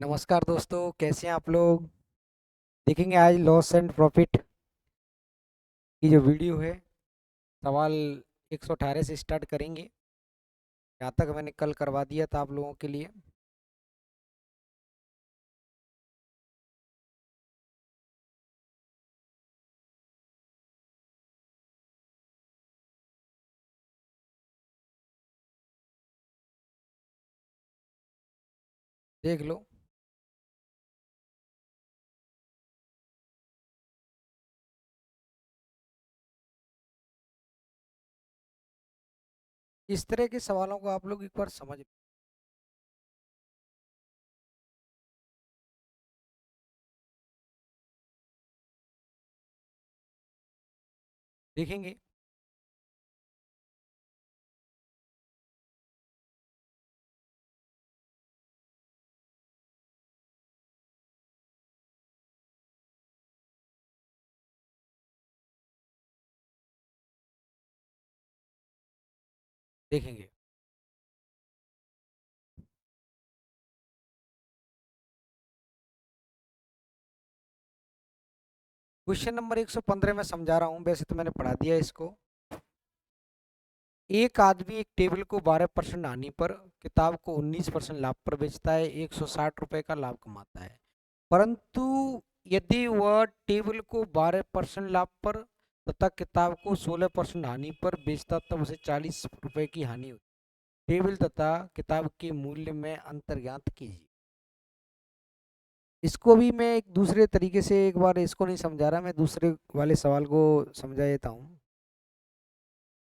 नमस्कार दोस्तों, कैसे हैं आप लोग। देखेंगे आज लॉस एंड प्रॉफिट की जो वीडियो है। सवाल 118 से स्टार्ट करेंगे। यहाँ तक मैंने कल करवा दिया था आप लोगों के लिए। देख लो। इस तरह के सवालों को आप लोग एक बार समझ देखेंगे। देखेंगे। क्वेश्चन नंबर 115 में समझा रहा हूँ, वैसे तो मैंने पढ़ा दिया इसको। एक आदमी एक टेबल को 12% हानि पर किताब को 19% लाभ पर बेचता है, 160 रुपए का लाभ कमाता है। परंतु यदि वह टेबल को 12% लाभ पर तथा किताब को 16% हानि पर बेचता तब उसे 40 रुपए की हानि होती। टेबल तथा किताब के मूल्य में अंतर ज्ञात कीजिए। इसको भी मैं एक दूसरे तरीके से, एक बार इसको नहीं समझा रहा, मैं दूसरे वाले सवाल को समझा देता हूँ।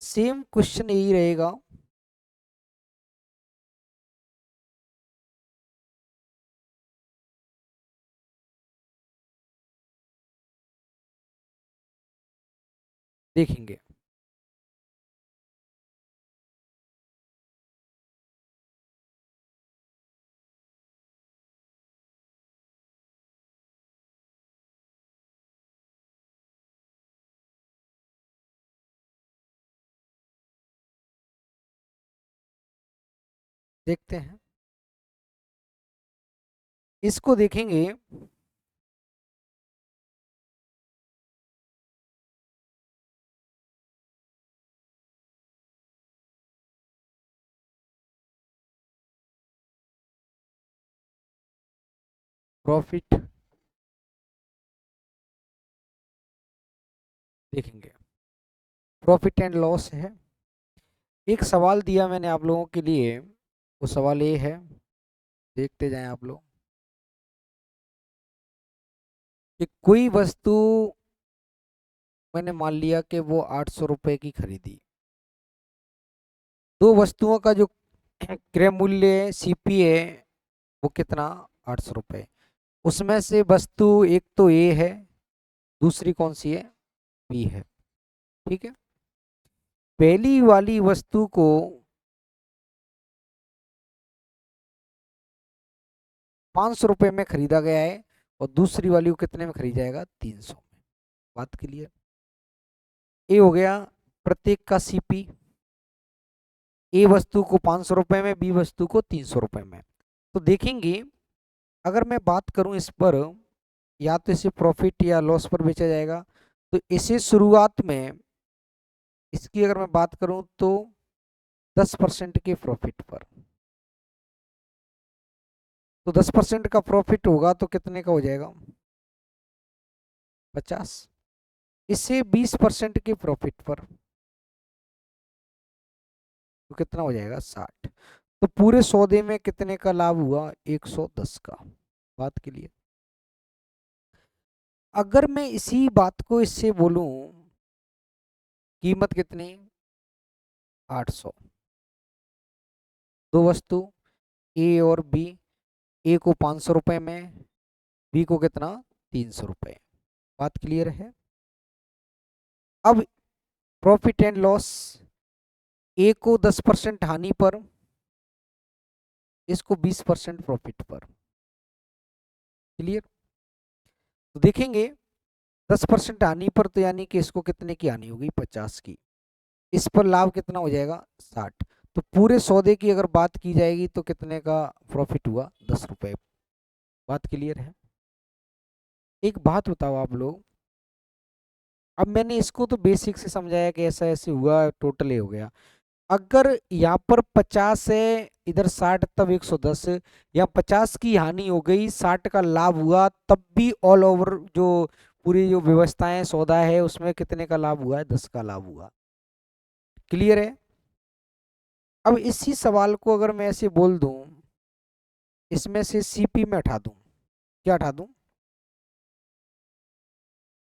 सेम क्वेश्चन यही रहेगा। देखेंगे। देखते हैं। इसको देखेंगे। प्रॉफिट देखेंगे। प्रॉफिट एंड लॉस है। एक सवाल दिया मैंने आप लोगों के लिए, वो सवाल ये है, देखते जाएं आप लोग, कि कोई वस्तु मैंने मान लिया कि वो 800 रुपए की खरीदी। दो वस्तुओं का जो क्रय मूल्य सीपी है वो कितना, 800 रुपए। उसमें से वस्तु एक तो ए है, दूसरी कौन सी है, बी है। ठीक है। पहली वाली वस्तु को 500 रुपए में खरीदा गया है और दूसरी वाली को कितने में खरीदा जाएगा, 300 में। बात क्लियर। ए हो गया प्रत्येक का सीपी। ए वस्तु को 500 रुपए में, बी वस्तु को 300 रुपए में। तो देखेंगे, अगर मैं बात करूं इस पर, या तो इसे प्रॉफिट या लॉस पर बेचा जाएगा। तो इसे शुरुआत में, इसकी अगर मैं बात करूं तो 10% के प्रॉफिट पर। तो 10% का प्रॉफिट होगा तो कितने का हो जाएगा, 50। इसे 20% के प्रॉफिट पर तो कितना हो जाएगा, 60। तो पूरे सौदे में कितने का लाभ हुआ, 110 का। बात के लिए, अगर मैं इसी बात को इससे बोलूं, कीमत कितनी, 800। दो वस्तु ए और बी, ए को 500 रुपए में, बी को कितना, 300 रुपए। बात क्लियर है। अब प्रॉफिट एंड लॉस, ए को 10% हानि पर, इसको 20% प्रॉफिट पर। क्लियर। तो देखेंगे 10% हानि पर, तो यानी कि इसको कितने की हानि होगी, 50 की। इस पर लाभ कितना हो जाएगा, 60। तो पूरे सौदे की अगर बात की जाएगी तो कितने का प्रॉफिट हुआ, 10 रुपए। बात क्लियर है? एक बात बताओ आप लोग, अब मैंने इसको तो बेसिक से समझाया कि ऐसा ऐसे हुआ, टोटल हो गया। अगर यहाँ पर 50 है, इधर 60, तब 110, या 50 की हानि हो गई, 60 का लाभ हुआ, तब भी ऑल ओवर जो पूरी जो व्यवस्थाएं सौदा है उसमें कितने का लाभ हुआ है? 10 का लाभ हुआ। क्लियर है? अब इसी सवाल को अगर मैं ऐसे बोल दूं, इसमें से सीपी में हटा दूं, क्या हटा दूं?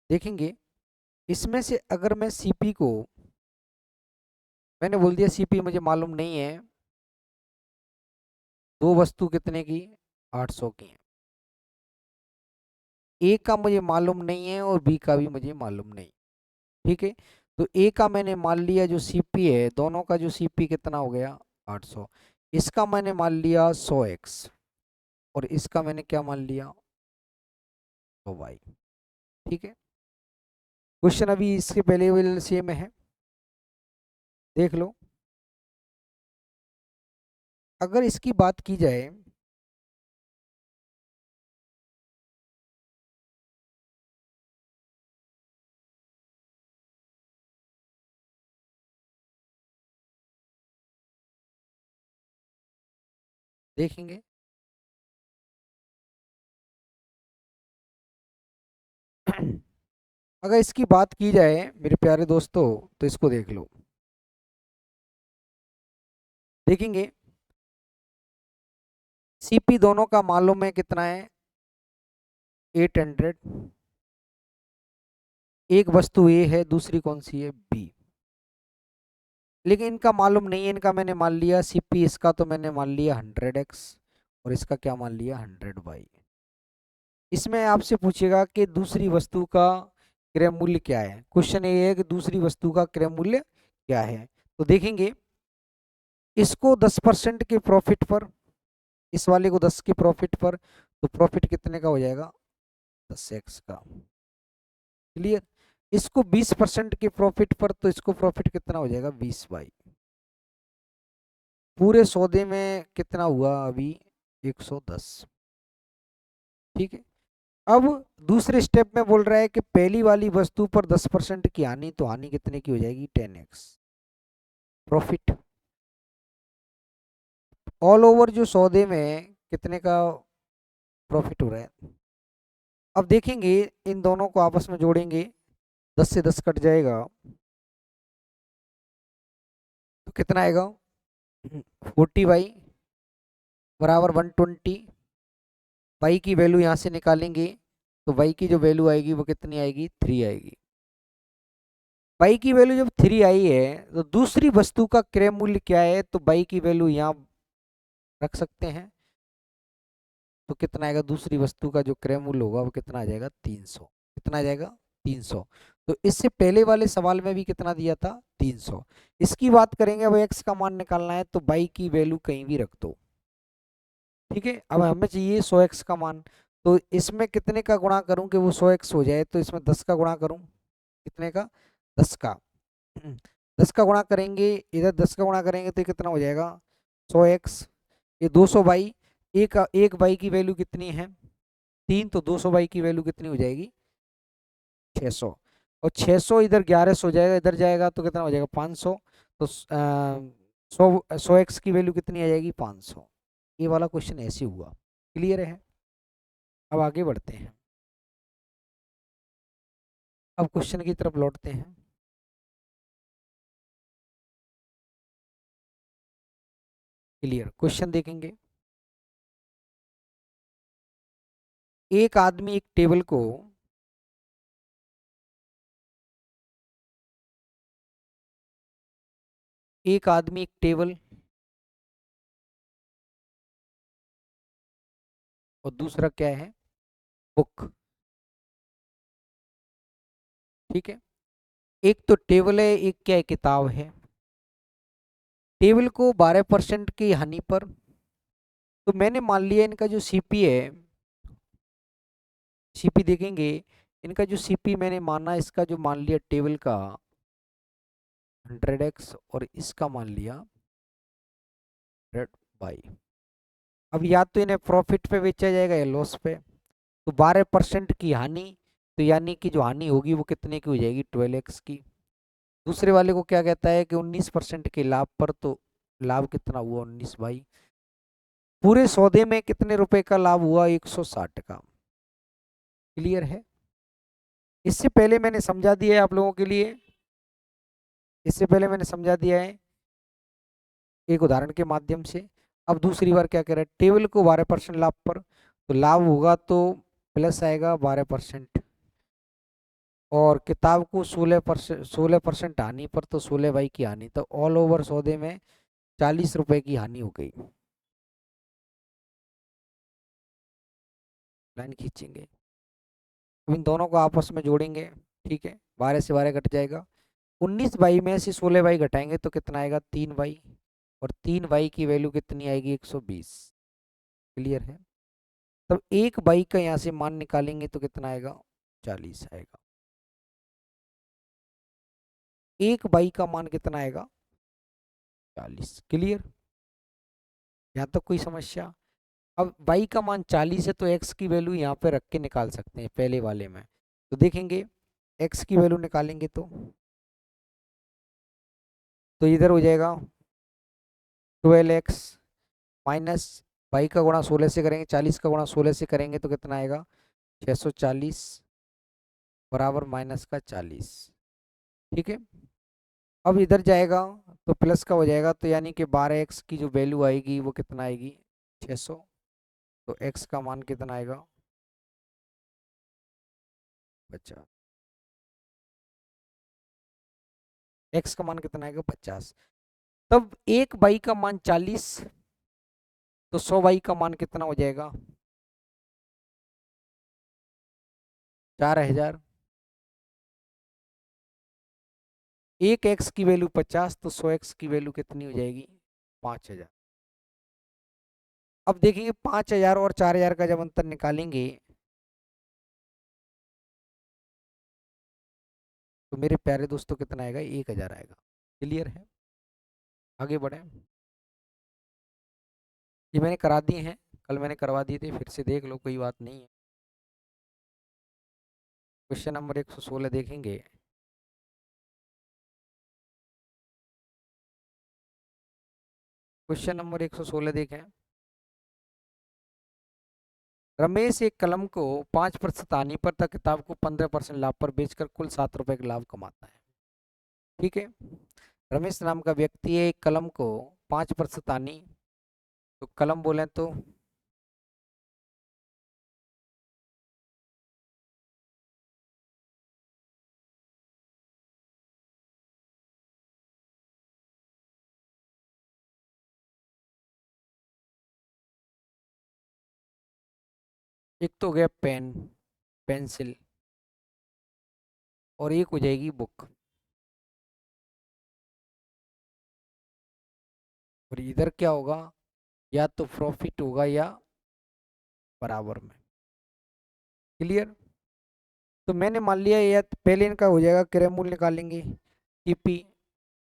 देखेंगे, इसमें से अगर मैं सीपी को, मैंने बोल दिया सीपी मुझे मालूम नहीं है, दो वस्तु कितने की? 800 की है। ए का मुझे मालूम नहीं है और बी का भी मुझे मालूम नहीं। ठीक है, तो ए का मैंने मान लिया जो सीपी है, दोनों का जो सीपी कितना हो गया? 800। इसका मैंने मान लिया 100x, और इसका मैंने क्या मान लिया? 100y। ठीक है, क्वेश्चन अभी इसके पहले वाले सेम है, देख लो। अगर इसकी बात की जाए, देखेंगे अगर इसकी बात की जाए मेरे प्यारे दोस्तों, तो इसको देख लो। देखेंगे, सीपी दोनों का मालूम है कितना है? 800। एक वस्तु ए है, दूसरी कौन सी है? बी। लेकिन इनका मालूम नहीं है, इनका मैंने मान लिया सीपी, इसका तो मैंने मान लिया 100x, और इसका क्या मान लिया? 100y। इसमें आपसे पूछेगा कि दूसरी वस्तु का क्रय मूल्य क्या है। क्वेश्चन ये है कि दूसरी वस्तु का क्रय मूल्य क्या है। तो देखेंगे, इसको 10% के प्रॉफिट पर, इस वाले को 10 के प्रॉफिट पर, तो प्रॉफिट कितने का हो जाएगा? 10x का। क्लियर? इसको 20% के प्रॉफिट पर, तो इसको प्रॉफिट कितना हो जाएगा? 20y। पूरे सौदे में कितना हुआ अभी? 110। ठीक है, अब दूसरे स्टेप में बोल रहा है कि पहली वाली वस्तु पर 10% की हानि, तो हानि कितने की हो जाएगी? 10x। प्रॉफिट ऑल ओवर जो सौदे में कितने का प्रॉफिट हो रहा है। अब देखेंगे, इन दोनों को आपस में जोड़ेंगे, 10 से 10 कट जाएगा, तो कितना आएगा? 40y बराबर 120। y की वैल्यू यहाँ से निकालेंगे, तो y की जो वैल्यू आएगी वो कितनी आएगी? 3 आएगी। y की वैल्यू जब 3 आई है, तो दूसरी वस्तु का क्रय मूल्य क्या है? तो y की वैल्यू यहाँ रख सकते हैं, तो कितना आएगा? दूसरी वस्तु का जो क्रय मूल्य होगा वो कितना आ जाएगा? 300। कितना आ जाएगा? 300। तो इससे पहले वाले सवाल में भी कितना दिया था? 300। इसकी बात करेंगे, अब x का मान निकालना है, तो y की वैल्यू कहीं भी रख दो। ठीक है, अब हमें चाहिए 100x का मान, तो इसमें कितने का गुणा करूं कि वो 100x हो जाए? तो इसमें 10 का गुणा करूं, कितने का? 10 का। 10 का गुणा करेंगे, इधर 10 का गुणा करेंगे तो कितना हो जाएगा? 100x, ये 200y। एक बाई की वैल्यू कितनी है? 3, तो 200y की वैल्यू कितनी हो जाएगी? 600। और 600 इधर 1100 हो जाएगा, इधर जाएगा तो कितना हो जाएगा? 500। तो 100x की वैल्यू कितनी आ जाएगी? 500। ये वाला क्वेश्चन ऐसे हुआ। क्लियर है? अब आगे बढ़ते हैं, अब क्वेश्चन की तरफ लौटते हैं। क्लियर? क्वेश्चन देखेंगे, एक आदमी एक टेबल को एक आदमी एक टेबल और दूसरा क्या है? बुक। ठीक है, एक तो टेबल है, एक क्या है? किताब है। टेबल को 12% की हानि पर, तो मैंने मान लिया इनका जो सीपी है, सीपी देखेंगे, इनका जो सीपी मैंने माना, इसका जो मान लिया टेबल का 100x, और इसका मान लिया 100y। अब या तो इन्हें प्रॉफिट पे बेचा जाएगा या लॉस पे। तो 12% की हानि, तो यानी कि जो हानि होगी वो कितने की हो जाएगी, 12x की। दूसरे वाले को क्या कहता है कि 19% के लाभ पर, तो लाभ कितना हुआ, 19 भाई पूरे सौदे में कितने रुपए का लाभ हुआ, 160 का। क्लियर है। इससे पहले मैंने समझा दिया है आप लोगों के लिए, इससे पहले मैंने समझा दिया है एक उदाहरण के माध्यम से। अब दूसरी बार क्या कह रहा है, टेबल को 12% लाभ पर, तो लाभ होगा तो प्लस आएगा 12%, और किताब को 16% हानि पर, तो 16 बाई की हानि, तो ऑल ओवर सौदे में 40 रुपए की हानि हो गई। लाइन खींचेंगे, अब इन दोनों को आपस में जोड़ेंगे, ठीक है, 12 से 12 घट जाएगा। 19 बाई में से 16 बाई घटाएंगे तो कितना आएगा, 3 बाई, और 3 बाई की वैल्यू कितनी आएगी, 120। क्लियर है। तब एक बाई का यहाँ से मान निकालेंगे तो कितना आएगा, 40 आएगा। एक बाई का मान कितना आएगा, 40। क्लियर। यहाँ तक कोई समस्या। अब बाई का मान 40 है तो एक्स की वैल्यू यहाँ पे रख के निकाल सकते हैं पहले वाले में। तो देखेंगे एक्स की वैल्यू निकालेंगे तो इधर हो जाएगा 12x माइनस बाई का गुणा 16 से करेंगे, 40 का गुणा 16 से करेंगे तो कितना आएगा, 640 बराबर माइनस का 40। ठीक है। अब इधर जाएगा तो प्लस का हो जाएगा, तो यानी कि 12x की जो वैल्यू आएगी वो कितना आएगी, 600। तो x का मान कितना आएगा, 50। x का मान कितना आएगा, 50। तब एक बाई का मान 40, तो 100 बाई का मान कितना हो जाएगा, 4000। एक एक्स की वैल्यू 50, तो 100x की वैल्यू कितनी हो जाएगी, 5000। अब देखेंगे 5000 और 4000 का जब अंतर निकालेंगे तो मेरे प्यारे दोस्तों कितना आएगा, 1000 आएगा। क्लियर है। आगे बढ़े। ये मैंने करा दिए हैं, कल मैंने करवा दिए थे, फिर से देख लो, कोई बात नहीं है। क्वेश्चन नंबर 116 देखेंगे। क्वेश्चन नंबर 116 देखें। रमेश एक कलम को 5% हानि पर तथा किताब को 15% लाभ पर बेचकर कुल 7 रुपए का लाभ कमाता है। ठीक है। रमेश नाम का व्यक्ति है, एक कलम को 5% हानि, तो कलम बोले तो एक तो हो गया पेन, पेंसिल, और एक हो जाएगी बुक। और इधर क्या होगा, या तो प्रॉफिट होगा या बराबर में। क्लियर। तो मैंने मान लिया, या पहले इनका हो जाएगा क्रय मूल्य निकालेंगे, सीपी,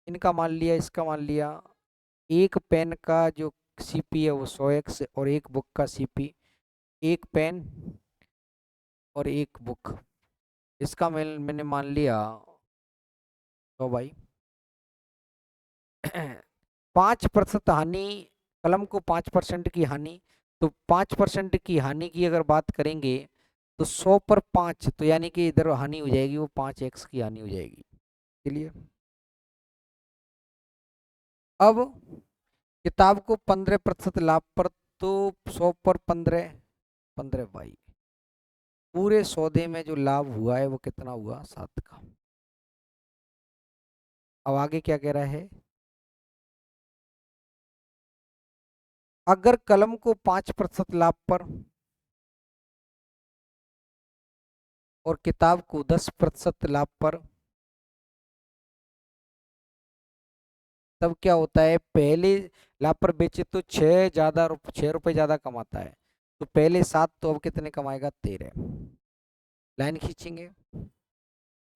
इनका मान लिया, इसका मान लिया। एक पेन का जो सीपी है वो 100x, और एक बुक का सीपी, एक पेन और एक बुक, इसका मैंने मान लिया 100 बाई 5% हानि, कलम को 5% की हानि, तो 5% की हानि की अगर बात करेंगे तो 100 पर 5, तो यानी कि इधर हानि हो जाएगी वो 5x की हानि हो जाएगी। चलिए। अब किताब को 15% लाभ पर, तो 100 पर 15, 15 बाई पूरे सौदे में जो लाभ हुआ है वो कितना हुआ, 7 का। अब आगे क्या कह रहा है, अगर कलम को 5% लाभ पर और किताब को 10% लाभ पर, तब क्या होता है, पहले लाभ पर बेचे तो 6 रुपए ज्यादा कमाता है, तो पहले 7, तो अब कितने कमाएगा, 13। लाइन खींचेंगे,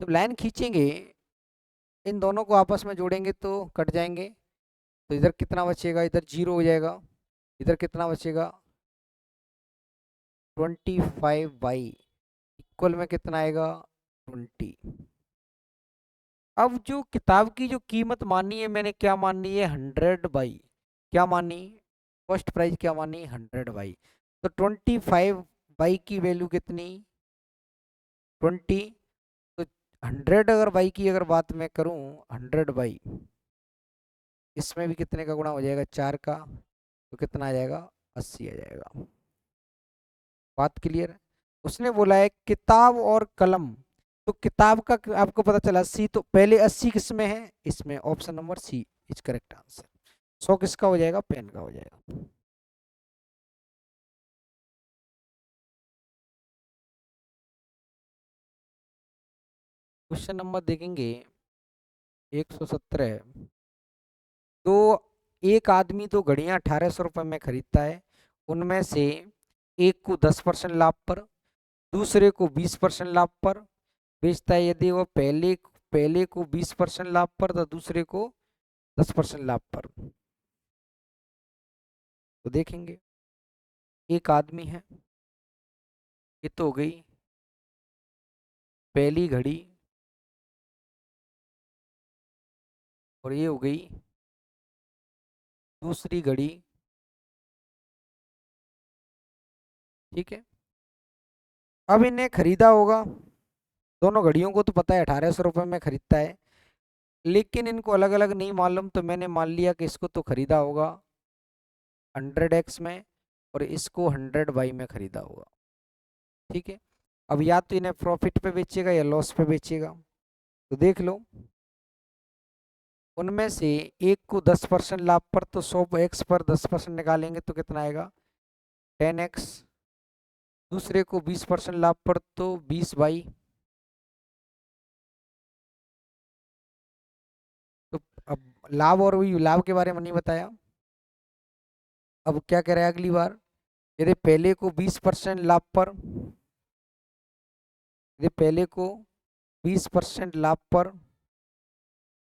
जब लाइन खींचेंगे इन दोनों को आपस में जोड़ेंगे तो कट जाएंगे, तो इधर कितना बचेगा, इधर 0 हो जाएगा। इधर कितना बचेगा 25/, इक्वल में कितना आएगा 20। अब जो किताब की जो कीमत मानी है मैंने, क्या मानी है 100/, क्या मानी, फर्स्ट प्राइस क्या मानी 100/। तो 25/, की वैल्यू कितनी 20। तो 100/, की अगर बात मैं करूं 100/, इसमें भी कितने का गुणा हो जाएगा 4 का, तो कितना आ जाएगा 80 आ जाएगा। बात क्लियर है। उसने बोला है किताब और कलम, तो किताब का आपको पता चला 80, तो पहले 80 किस में है, इसमें option number C is correct answer. 100 किसका हो जाएगा, पेन का हो जाएगा। क्वेश्चन नंबर देखेंगे 117। तो एक आदमी दो घड़ियां 1800 रुपये में खरीदता है, उनमें से एक को 10% लाभ पर, दूसरे को 20% लाभ पर बेचता है। यदि वह पहले पहले को 20% लाभ पर तो दूसरे को 10% लाभ पर। तो देखेंगे एक आदमी है, ये तो हो गई पहली घड़ी, और ये हो गई दूसरी घड़ी। ठीक है, अब इन्हें खरीदा होगा, दोनों घड़ियों को तो पता है 1800 रुपये में खरीदता है, लेकिन इनको अलग अलग नहीं मालूम, तो मैंने मान लिया कि इसको तो खरीदा होगा 100x में और इसको 100/, में खरीदा होगा। ठीक है, अब या तो इन्हें प्रॉफिट पे बेचेगा या लॉस पे बेचेगा। तो देख लो, उनमें से एक को 10% लाभ पर, तो 100x पर 10% निकालेंगे तो कितना आएगा 10x। दूसरे को 20% लाभ पर तो 20/। तो अब लाभ, और वही लाभ के बारे में नहीं बताया। अब क्या कह रहा है अगली बार, यदि पहले को 20% लाभ पर, यदि पहले को 20% लाभ पर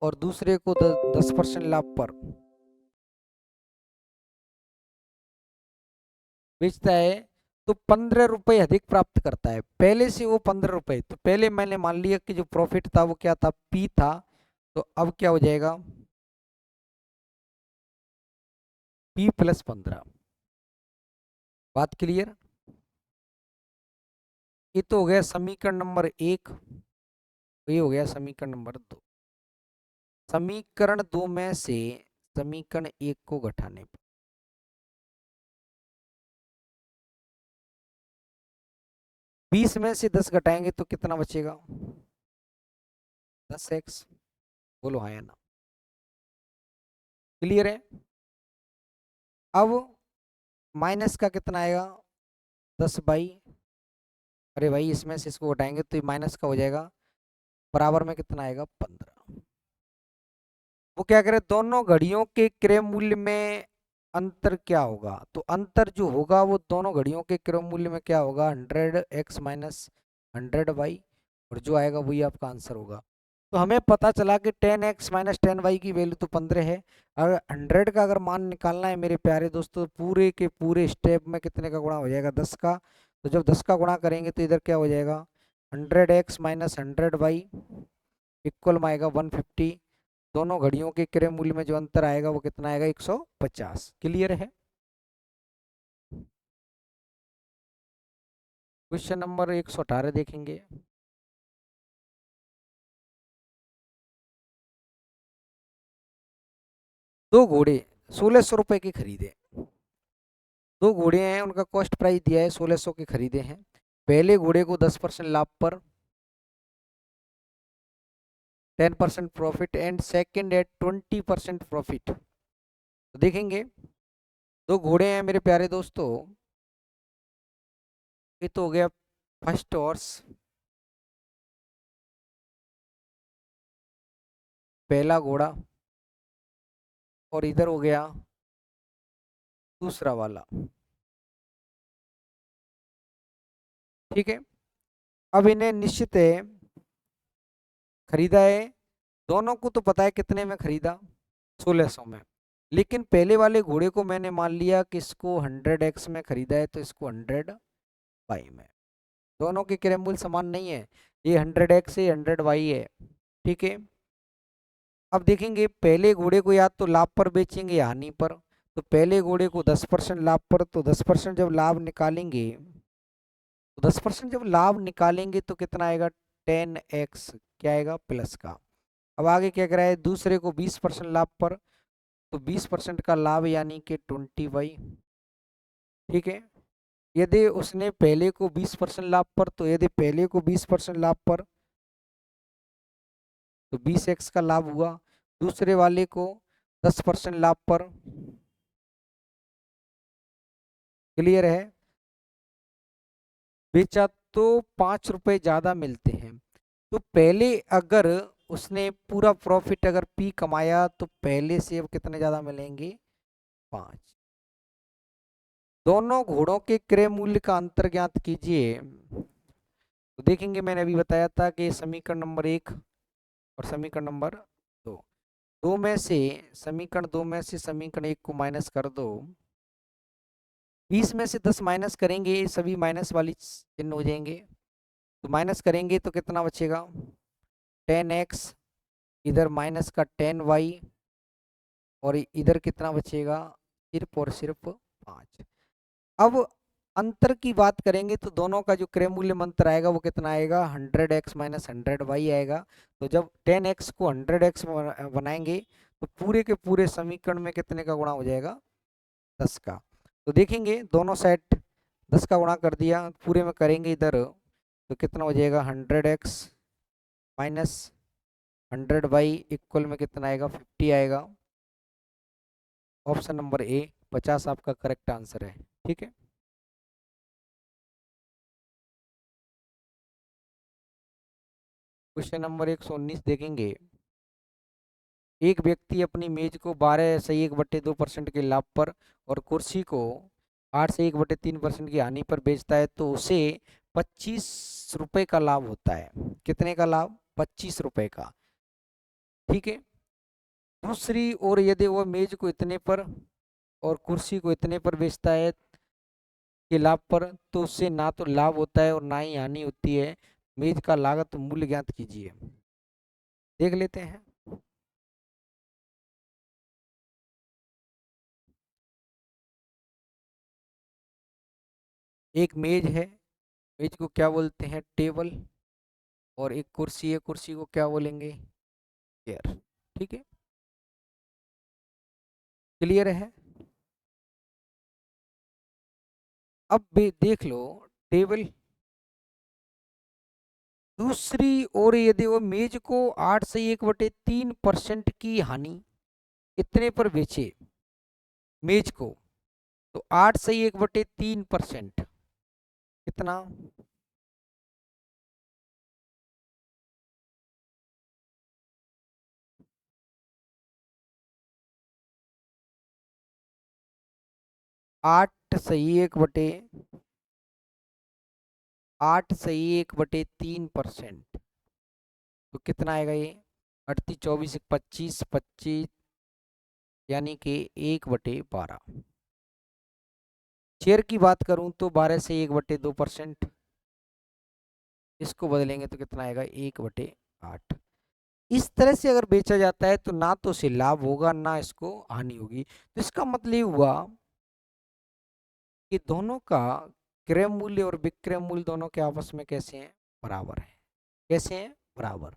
और दूसरे को 10% लाभ पर बेचता है, तो 15 रुपये अधिक प्राप्त करता है पहले से वो 15 रुपये। तो पहले मैंने मान लिया कि जो प्रॉफिट था वो क्या था, पी था। तो अब क्या हो जाएगा P+15। बात क्लियर। ये तो हो गया समीकरण नंबर 1, ये हो गया समीकरण नंबर 2। समीकरण 2 में से समीकरण 1 को घटाने पर 20 में से 10 घटाएंगे तो कितना बचेगा 10x। बोलो हाँ या ना, क्लियर है। अब माइनस का कितना आएगा 10/, अरे भाई इसमें से इसको घटाएंगे तो माइनस का हो जाएगा, बराबर में कितना आएगा 15। वो क्या करे, दोनों घड़ियों के क्रय मूल्य में अंतर क्या होगा, तो अंतर जो होगा वो दोनों घड़ियों के क्रय मूल्य में क्या होगा 100x माइनस 100/, और जो आएगा वही आपका आंसर होगा। तो हमें पता चला कि 10x माइनस 10y की वैल्यू तो 15 है। अगर 100 का अगर मान निकालना है मेरे प्यारे दोस्तों, तो पूरे के पूरे स्टेप में कितने का गुणा हो जाएगा 10 का। तो जब 10 का गुणा करेंगे तो इधर क्या हो जाएगा 100x माइनस 100/, इक्वल में आएगा 150। दोनों घड़ियों के क्रय मूल्य में जो अंतर आएगा वो कितना आएगा 150। क्लियर है। क्वेश्चन नंबर 118 देखेंगे। दो घोड़े 1600 रुपए के खरीदे, दो घोड़े हैं उनका कॉस्ट प्राइस दिया है 1600 के खरीदे हैं। पहले घोड़े को 10% लाभ पर 10% profit and second at 20% profit. तो देखेंगे दो घोड़े हैं मेरे प्यारे दोस्तों, ये तो हो गया फर्स्ट हॉर्स, पहला घोड़ा, और इधर हो गया दूसरा वाला। ठीक है, अब इन्हें निश्चित है खरीदा है, दोनों को तो पता है कितने में खरीदा 1600 में। लेकिन पहले वाले घोड़े को मैंने मान लिया कि इसको 100x में खरीदा है तो इसको 100y में। दोनों के क्रय मूल्य समान नहीं है, ये 100x है, 100y है, ठीक है। अब देखेंगे पहले घोड़े को या तो लाभ पर बेचेंगे या हानि पर। तो पहले घोड़े को 10% लाभ पर, तो 10% जब लाभ निकालेंगे, तो 10% जब लाभ निकालेंगे तो कितना आएगा, 10x क्या आएगा, प्लस का। अब आगे क्या करा है, दूसरे को 20% लाभ पर, तो 20% का लाभ यानी कि 20y, ठीक है। यदि उसने पहले को 20% लाभ पर, तो यदि पहले को 20% लाभ पर तो 20x का लाभ हुआ, दूसरे वाले को 10% लाभ पर, क्लियर है, बेचा तो 5 रुपए ज्यादा मिलते हैं। तो पहले अगर उसने पूरा प्रॉफिट अगर P कमाया तो पहले से अब कितने ज्यादा मिलेंगे, 5। दोनों घोड़ों के क्रय मूल्य का अंतर ज्ञात कीजिए। तो देखेंगे मैंने अभी बताया था कि समीकरण नंबर 1 और समीकरण नंबर 2, समीकरण 2 में से समीकरण 1 को माइनस कर दो, 20 में से 10 माइनस करेंगे, सभी माइनस वाली चिन्ह हो जाएंगे। तो माइनस करेंगे तो कितना बचेगा, 10x, इधर माइनस का 10y, और इधर कितना बचेगा, सिर्फ और सिर्फ 5। अब अंतर की बात करेंगे तो दोनों का जो क्रय मूल्य में अंतर आएगा वो कितना आएगा, 100x माइनस 100y आएगा। तो जब 10x को 100x बनाएंगे तो पूरे के पूरे समीकरण में कितने का गुणा हो जाएगा, 10 का। तो देखेंगे दोनों साइड 10 का गुणा कर दिया, पूरे में करेंगे इधर तो कितना हो जाएगा, 100x माइनस 100y इक्वल में कितना आएगा, 50 आएगा। ऑप्शन नंबर ए 50 आपका करेक्ट आंसर है, ठीक है। क्वेश्चन नंबर 119 देखेंगे, एक व्यक्ति अपनी मेज को 12 से 1/2% के लाभ पर और कुर्सी को 8 से 1/3% की हानि पर बेचता है तो उसे 25 रुपए का लाभ होता है। कितने का लाभ, 25 रुपए का, ठीक है। दूसरी ओर यदि वह मेज को इतने पर और कुर्सी को इतने पर बेचता है के लाभ पर, तो उससे ना तो लाभ होता है और ना ही हानि होती है। मेज का लागत मूल्य ज्ञात कीजिए। देख लेते हैं। एक मेज है, मेज को क्या बोलते हैं, टेबल, और एक कुर्सी है, कुर्सी को क्या बोलेंगे, चेयर, ठीक है, क्लियर है। अब भी देख लो, टेबल, दूसरी ओर यदि वो मेज को 8 से 1/3% की हानि इतने पर बेचे, मेज को, तो 8 से 1/3% कितना, 8 से 1/3%, तो कितना आएगा ये, 38, 24, 25, 25 यानी कि 1/12। शेयर की बात करूं तो 12 से 1/2%, इसको बदलेंगे तो कितना आएगा, 1/8। इस तरह से अगर बेचा जाता है तो ना तो से लाभ होगा ना इसको हानि होगी। तो इसका मतलब हुआ कि दोनों का क्रय मूल्य और विक्रय मूल्य दोनों के आपस में कैसे हैं, बराबर है। कैसे हैं, बराबर।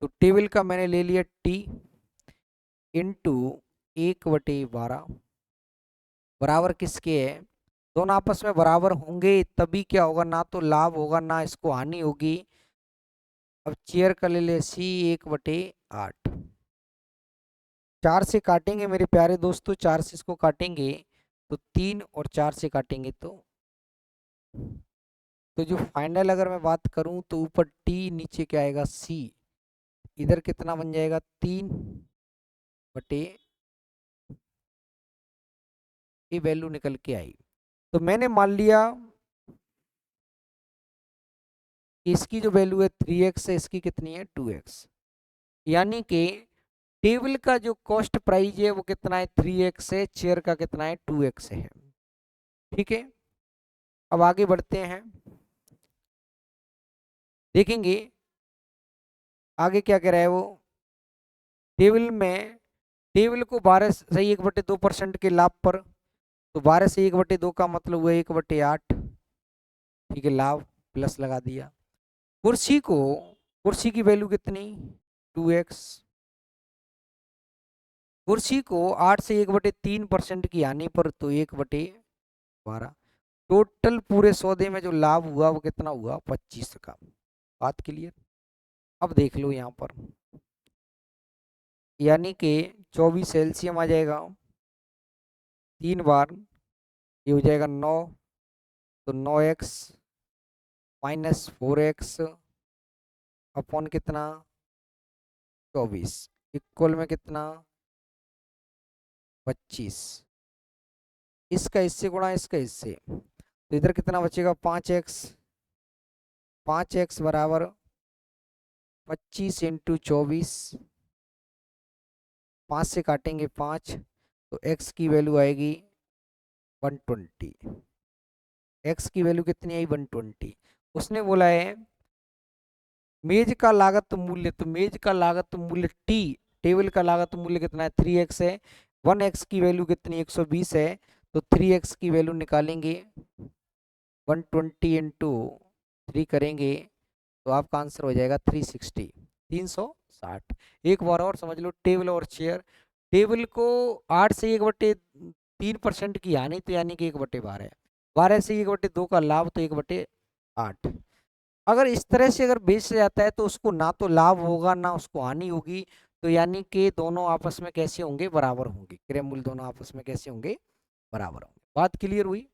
तो टेबल का मैंने ले लिया टी इंटू 1/12, बराबर किसके है, दोनों आपस में बराबर होंगे तभी क्या होगा, ना तो लाभ होगा ना इसको हानि होगी। अब चेयर का ले ले सी 1/8, 4 से काटेंगे मेरे प्यारे दोस्तों, 4 से इसको काटेंगे तो 3 और 4 से काटेंगे तो जो फाइनल अगर मैं बात करूं तो ऊपर टी नीचे क्या आएगा, सी, इधर कितना बन जाएगा, 3/, ये वैल्यू निकल के आई। तो मैंने मान लिया कि इसकी जो वैल्यू है 3x है, इसकी कितनी है, 2x, यानी कि टेबल का जो कॉस्ट प्राइस है वो कितना है 3x है, चेयर का कितना है 2x है। ठीक है, अब आगे बढ़ते हैं, देखेंगे आगे क्या कह रहा है वो। टेबल में, टेबल को 12 से 1/2% के लाभ पर, तो 12 से 1/2 का मतलब हुआ 1/8। ठीक है, लाभ प्लस लगा दिया। कुर्सी को, कुर्सी की वैल्यू कितनी 2x। कुर्सी को 8 से 1/3% की हानि पर, तो 1/12। टोटल पूरे सौदे में जो लाभ हुआ वो कितना हुआ 25 का। बात क्लियर। अब देख लो यहाँ पर, यानी कि 24 एलसीएम आ जाएगा 3 बार, ये हो जाएगा 9, तो 9x माइनस 4x अपॉन कितना 24 इक्वल में कितना 25। इसका इससे गुणा इसका इससे, तो इधर कितना बचेगा 5x। 5x बराबर 25 इंटू 24, 5 से काटेंगे 5, तो x की वैल्यू आएगी 120। x की वैल्यू कितनी आई 120। उसने बोला है मेज का लागत मूल्य, तो मेज का लागत मूल्य t, टेबल का लागत मूल्य कितना है 3x है। 1x की वैल्यू कितनी 120 है, तो 3x की वैल्यू निकालेंगे 120 इंटू 3 करेंगे, तो आपका आंसर हो जाएगा 360, 360। एक बार और समझ लो, टेबल और चेयर, टेबल को 8 से 1/3% की हानि, तो यानी कि 1/12 है। 12 से 1/2 का लाभ, तो 1/8। अगर इस तरह से अगर बेच जाता है तो उसको ना तो लाभ होगा ना उसको हानि होगी, तो यानी कि दोनों आपस में कैसे होंगे बराबर होंगे, क्रय मूल्य दोनों आपस में कैसे होंगे बराबर होंगे। बात क्लियर हुई।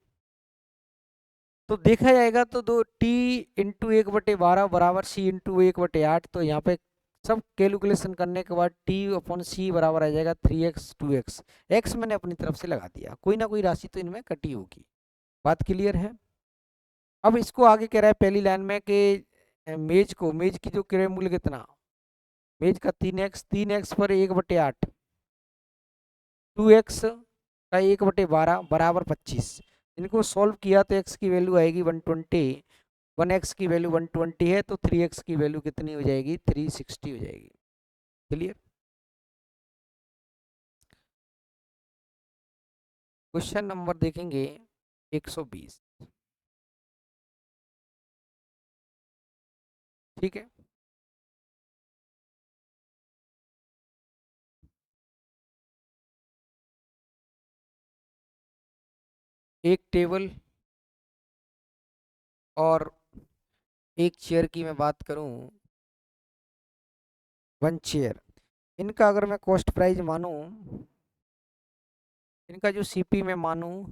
तो देखा जाएगा तो दो टी इंटू 1/12 बराबर सी इंटू 1/8, तो यहाँ पे सब कैलकुलेशन करने के बाद टी अपॉन सी बराबर आ जाएगा 3x 2x। एक्स मैंने अपनी तरफ से लगा दिया, कोई ना कोई राशि तो इनमें कटी होगी। बात क्लियर है। अब इसको आगे कह रहा है पहली लाइन में कि मेज को, मेज की जो क्रय मूल्य कितना, मेज का 3x, 3x पर 1/8, 2x का 1/12 बराबर 25। इनको सॉल्व किया तो x की वैल्यू आएगी 120। 1x की वैल्यू 120 है, तो 3x की वैल्यू कितनी हो जाएगी 360 हो जाएगी। क्लियर। क्वेश्चन नंबर देखेंगे 120। ठीक है, एक टेबल और एक चेयर की मैं बात करूं, 1 चेयर, इनका अगर मैं कॉस्ट प्राइस मानूं, इनका जो सीपी में मानूं,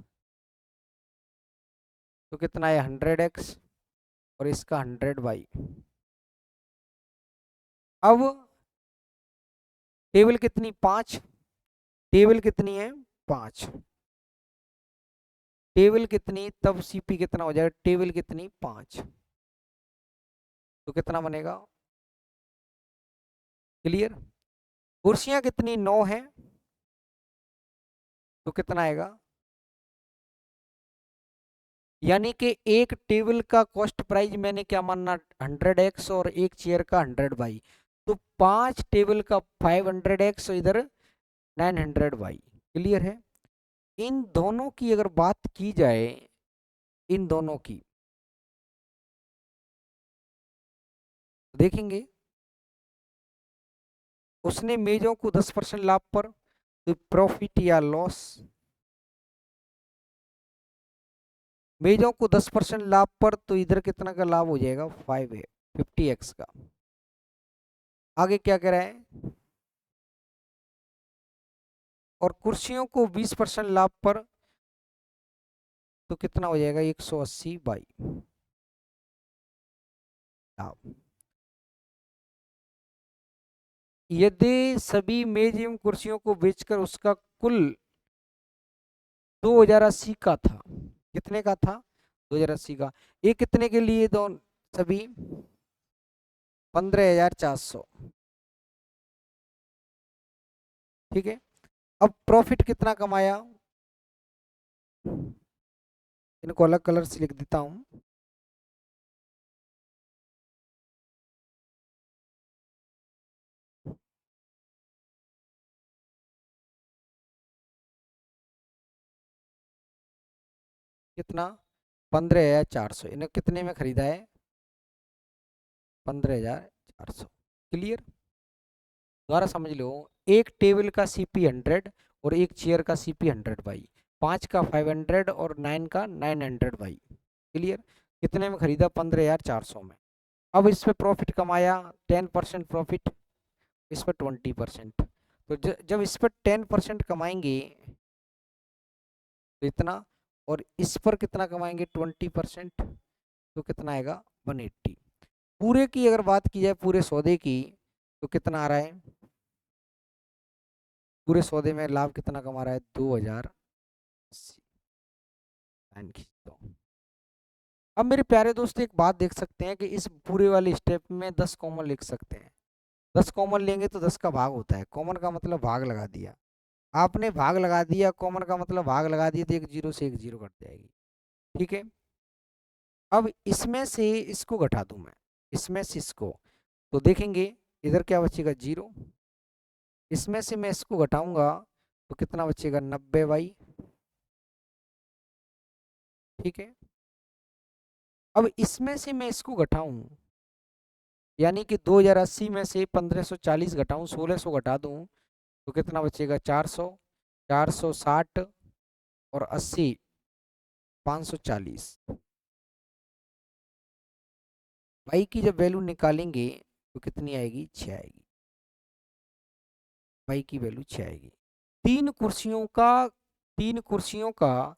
तो कितना है 100x और इसका 100y। अब टेबल कितनी 5, टेबल कितनी है 5, टेबल कितनी, तब सीपी कितना हो जाएगा, टेबल कितनी 5, तो कितना बनेगा। क्लियर। कुर्सियां कितनी 9 है, तो कितना आएगा, यानी कि एक टेबल का कॉस्ट प्राइस मैंने क्या मानना 100x और एक चेयर का 100y, तो 5 टेबल का 500x और इधर 900y। क्लियर है। इन दोनों की अगर बात की जाए, इन दोनों की देखेंगे, उसने मेजों को 10% लाभ पर, तो प्रॉफिट या लॉस, मेजों को 10% लाभ पर, तो इधर कितना का लाभ हो जाएगा 5 है 50x का। आगे क्या कह रहा है, और कुर्सियों को 20% लाभ पर, तो कितना हो जाएगा 180 बाई लाभ। यदि सभी मेज एवं कुर्सियों को बेचकर उसका कुल 2080 का था, कितने का था 2080 का, ये कितने के लिए दो सभी 15,400, ठीक है। अब प्रॉफिट कितना कमाया, इनको अलग कलर से लिख देता हूं। कितना, 15,400, इन्हें कितने में खरीदा है, 15,400। क्लियर, दोबारा समझ लो। एक टेबल का सीपी 100 और एक चेयर का सीपी 100 बाई, 5 का 500 और 9 का 900 बाई। क्लियर, कितने में खरीदा, 15,400 में। अब इस पे प्रॉफिट कमाया 10% प्रॉफिट, इस पर 20%। तो जब इस पर 10% कमाएंगे तो इतना, और इस पर कितना कमाएंगे 20%, तो कितना आएगा 180। पूरे की अगर बात की जाए पूरे सौदे की, तो कितना आ रहा है, पूरे सौदे में लाभ कितना कमा रहा है, 2,080। लाइन खींचता हूं। अब मेरे प्यारे दोस्त एक बात देख सकते हैं कि इस पूरे वाले स्टेप में 10 कॉमन लिख सकते हैं। 10 कॉमन लेंगे तो 10 का भाग होता है, कॉमन का मतलब भाग लगा दिया, आपने भाग लगा दिया, कॉमन का मतलब भाग लगा दिया, तो एक जीरो से एक जीरो कट जाएगी। ठीक है। अब इसमें से इसको घटा दूं मैं, इसमें से इसको, तो देखेंगे इधर क्या बचेगा, जीरो। इसमें से मैं इसको घटाऊंगा तो कितना बचेगा, 90 बाई। ठीक है। अब इसमें से मैं इसको घटाऊं, यानी कि 2080 में से 1540 घटाऊं, 1600 घटा दूं, तो कितना बचेगा, 400, 460 और 80, 540। बाई की जब वैल्यू निकालेंगे तो कितनी आएगी, 6 आएगी। बाई की वैल्यू 6 आएगी। तीन कुर्सियों का, तीन कुर्सियों का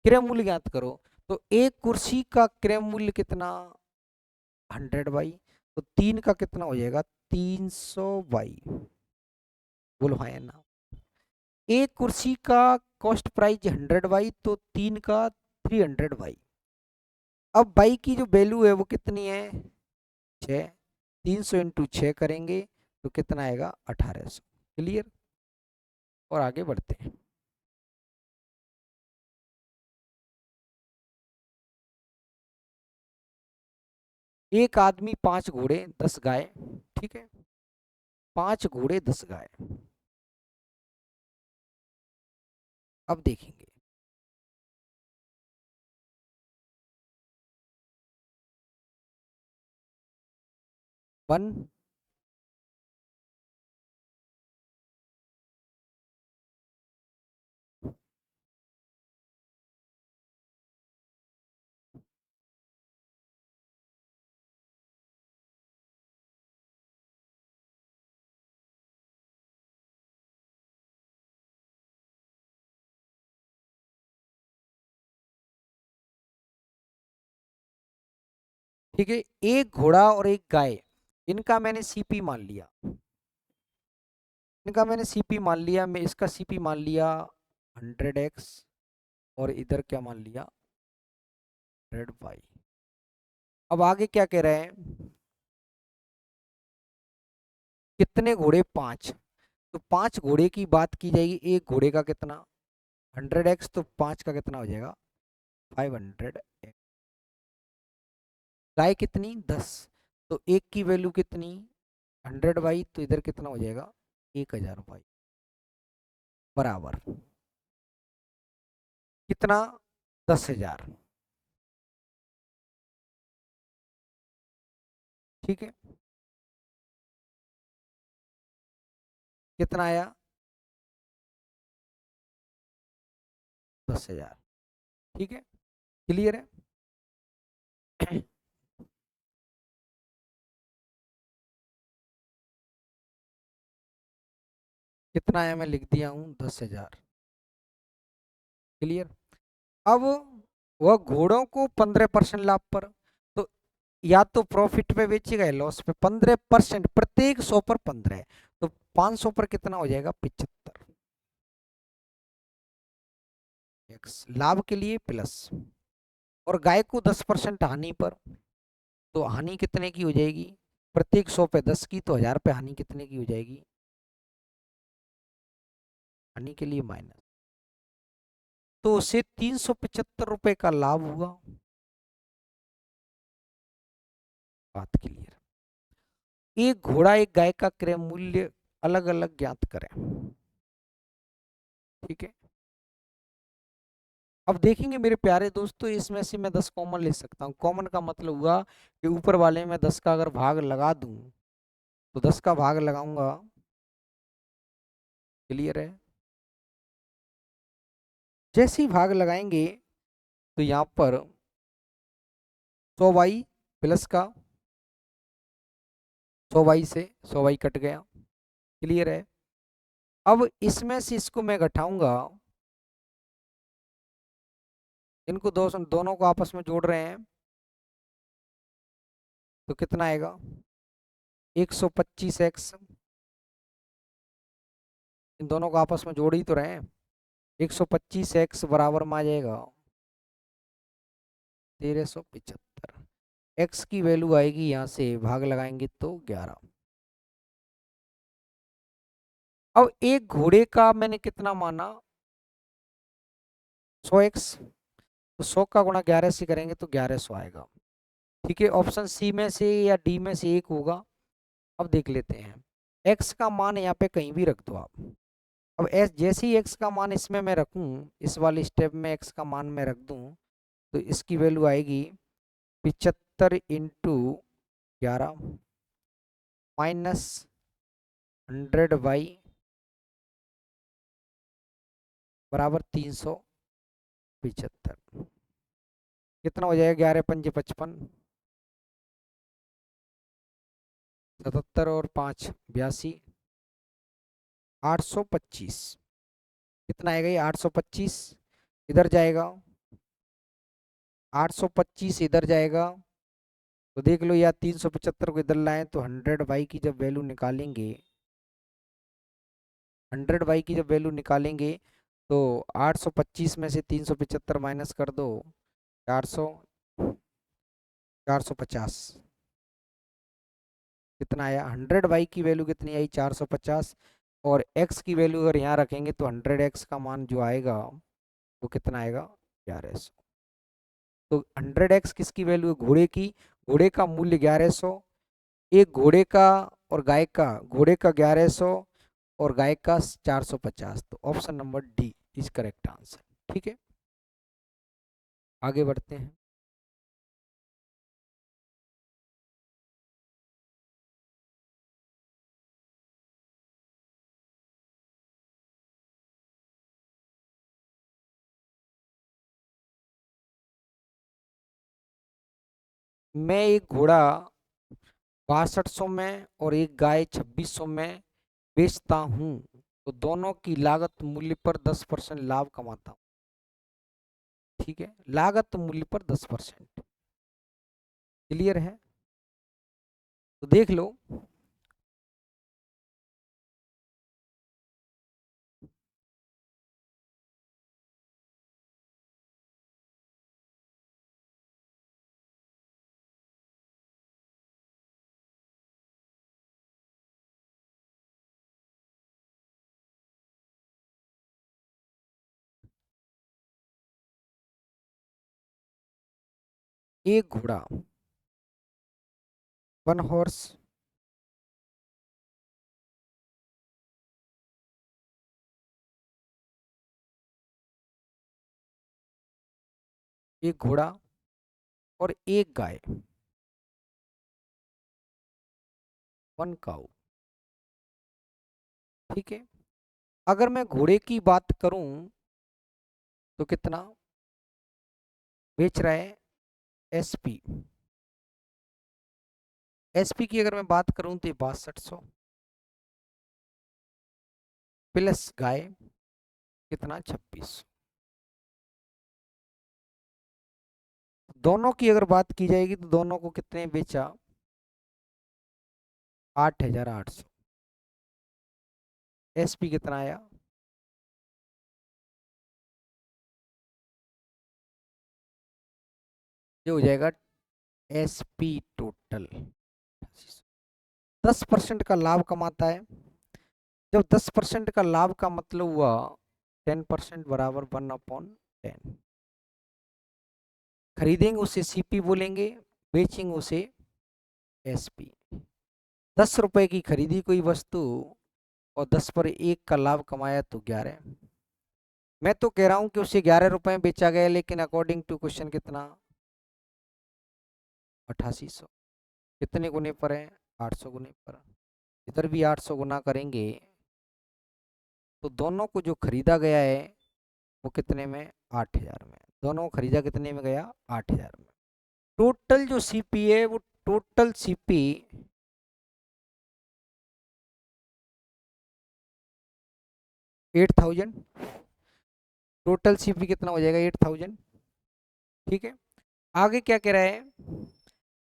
क्रय मूल्य ज्ञात करो। तो एक कुर्सी का क्रय मूल्य कितना, 100 बाई, तो तीन का कितना हो जाएगा, 300 बाई। बोलो हाँ या ना। एक कुर्सी का कॉस्ट प्राइस 100 बाई, तो तीन का 300 बाई। अब बाई की जो वैल्यू है वो कितनी है, 6। 300 इंटू 6 करेंगे तो कितना आएगा, 1800। क्लियर, और आगे बढ़ते हैं। एक आदमी 5 घोड़े 10 गाय, ठीक है, 5 घोड़े 10 गाय। अब देखेंगे, वन, ठीक है, एक घोड़ा और एक गाय, इनका मैंने सीपी मान लिया, इनका मैंने सीपी मान लिया, मैं इसका सीपी मान लिया 100x, और इधर क्या मान लिया, 100 बाई। अब आगे क्या कह रहे हैं, कितने घोड़े, 5। तो 5 घोड़े की बात की जाएगी, एक घोड़े का कितना, 100x, तो 5 का कितना हो जाएगा, 500x। गाय कितनी, 10, तो एक की वैल्यू कितनी, 100 बाई, तो इधर कितना हो जाएगा, 1000 बाई, बराबर कितना, 10,000। ठीक है, कितना आया, 10,000। ठीक है, क्लियर है। कितना आया, मैं लिख दिया हूं 10,000। क्लियर। अब वह घोड़ों को 15% लाभ पर, तो या तो प्रॉफिट पे बेचेगा या लॉस पे, 15%, प्रत्येक 100 पर 15, तो 500 पर कितना हो जाएगा, 75 एक्स लाभ के लिए प्लस। और गाय को 10% हानि पर, तो हानि कितने की हो जाएगी, प्रत्येक 100 पे 10 की, तो 1000 पे हानि कितने की हो जाएगी, हानि के लिए माइनस, तो उसे 375 रुपए का लाभ हुआ। बात क्लियर। एक घोड़ा एक गाय का क्रय मूल्य अलग अलग ज्ञात करें। ठीक है, अब देखेंगे मेरे प्यारे दोस्तों, इसमें से मैं 10 कॉमन ले सकता हूँ। कॉमन का मतलब हुआ कि ऊपर वाले में 10 का अगर भाग लगा दूं तो 10 का भाग लगाऊंगा। क्लियर है? जैसे ही भाग लगाएंगे तो यहाँ पर 100y प्लस का 100y से 100y कट गया। क्लियर है? अब इसमें से इसको मैं घटाऊंगा, इनको दोनों को आपस में जोड़ रहे हैं तो कितना आएगा 125x। इन दोनों को आपस में जोड़ ही तो रहे हैं। 125x बराबर में आ जाएगा 1375। x की वैल्यू आएगी, यहाँ से भाग लगाएंगे तो 11। अब एक घोड़े का मैंने कितना माना 100x, तो 100 का गुणा 11 से करेंगे तो 1100 आएगा। ठीक है, ऑप्शन सी में से या डी में से एक होगा। अब देख लेते हैं, x का मान यहाँ पे कहीं भी रख दो आप। अब जैसे ही x का मान इसमें मैं रखूं, इस वाले स्टेप में x का मान मैं रख दूं, तो इसकी वैल्यू आएगी 75 × 11 माइनस 100 बराबर 375। कितना हो जाएगा 11 पंजे 55, 77 और 5 82, 825। कितना आएगा ये 825, इधर जाएगा 825 इधर जाएगा, तो देख लो यार 375 को इधर लाएं तो 100 की जब वैल्यू निकालेंगे, 100 की जब वैल्यू निकालेंगे तो 825 में से 375 माइनस कर दो 400, 450। कितना आया 100 की वैल्यू कितनी आई 450, और x की वैल्यू अगर यहाँ रखेंगे तो 100x का मान जो आएगा वो कितना आएगा 1100। तो 100x किसकी वैल्यू है घोड़े की, घोड़े का मूल्य 1100। एक घोड़े का और गाय का, घोड़े का 1100 और गाय का 450, तो option number D is correct answer. ठीक है, आगे बढ़ते हैं। मैं एक घोड़ा 6200 में और एक गाय 2600 में बेचता हूँ, तो दोनों की लागत मूल्य पर 10% लाभ कमाता हूँ। ठीक है, लागत मूल्य पर 10%। क्लियर है? तो देख लो, एक घोड़ा 1 हॉर्स, एक घोड़ा और एक गाय 1 काऊ। ठीक है, अगर मैं घोड़े की बात करूं तो कितना बेच रहा है एसपी, एसपी की अगर मैं बात करूं तो 6200 प्लस गाय कितना 2600। दोनों की अगर बात की जाएगी तो दोनों को कितने बेचा 8800। एसपी कितना आया ये हो जाएगा एसपी टोटल 10% का लाभ कमाता है। जब 10% का लाभ का मतलब हुआ 10% बराबर 1/10। खरीदेंगे उसे सीपी बोलेंगे, बेचेंगे उसे एसपी। 10 रुपए की खरीदी कोई वस्तु और 10 पर 1 का लाभ कमाया तो 11। मैं तो कह रहा हूं कि उसे 11 रुपए में बेचा गया, लेकिन अकॉर्डिंग टू क्वेश्चन कितना, 8800। कितने गुने पर है, 800 गुने पर। इधर भी 800 गुना करेंगे तो दोनों को जो खरीदा गया है वो कितने में, 8000 में। दोनों को खरीदा कितने में गया, 8000 में। टोटल जो सीपी है वो टोटल सीपी 8000। टोटल सीपी कितना हो जाएगा, 8000। ठीक है, आगे क्या कह रहा है,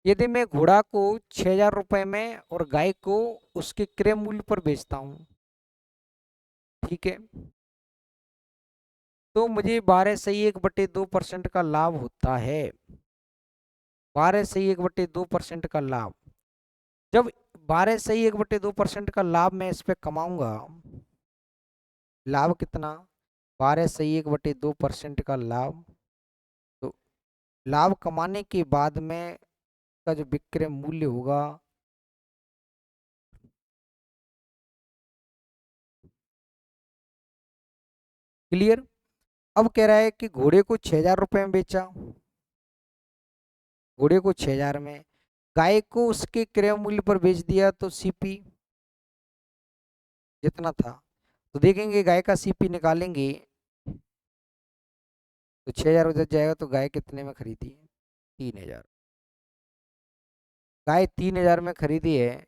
यदि मैं घोड़ा को 6000 रुपए में और गाय को उसके क्रय मूल्य पर बेचता हूं, ठीक है, तो मुझे 12/1/2% का लाभ होता है। 12/1/2% का लाभ। जब 12/1/2% का लाभ मैं इस पे कमाऊंगा, लाभ कितना, 12/1/2% का लाभ। तो लाभ कमाने के बाद में का जो विक्रय मूल्य होगा, क्लियर। अब कह रहा है कि घोड़े को 6000 रुपए में बेचा, घोड़े को 6000 में, गाय को उसके क्रय मूल्य पर बेच दिया, तो सीपी जितना था। तो देखेंगे गाय का सीपी निकालेंगे तो 6000 उधर जाएगा, तो गाय कितने में खरीदी है, 3000। गाय 3000 में खरीदी है,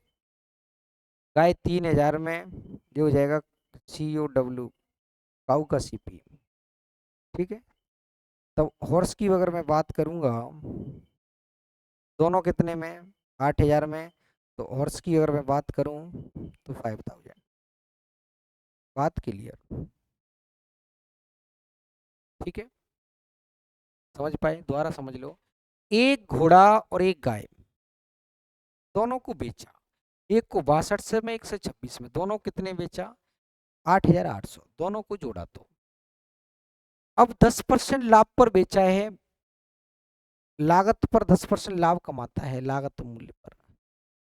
गाय 3000 में जो हो जाएगा COW, काऊ का सीपी। ठीक है, तब हॉर्स की अगर मैं बात करूंगा, दोनों कितने में, 8000 में। तो हॉर्स की अगर मैं बात करूं तो 5000। बात क्लियर, ठीक है, समझ पाए, दोबारा समझ लो। एक घोड़ा और एक गाय, दोनों को बेचा। एक को 62 में, एक से 26 में, दोनों कितने बेचा, 8800। दोनों को जोड़ा तो अब 10% लाभ पर बेचा है, लागत पर 10% लाभ कमाता है, लागत मूल्य पर।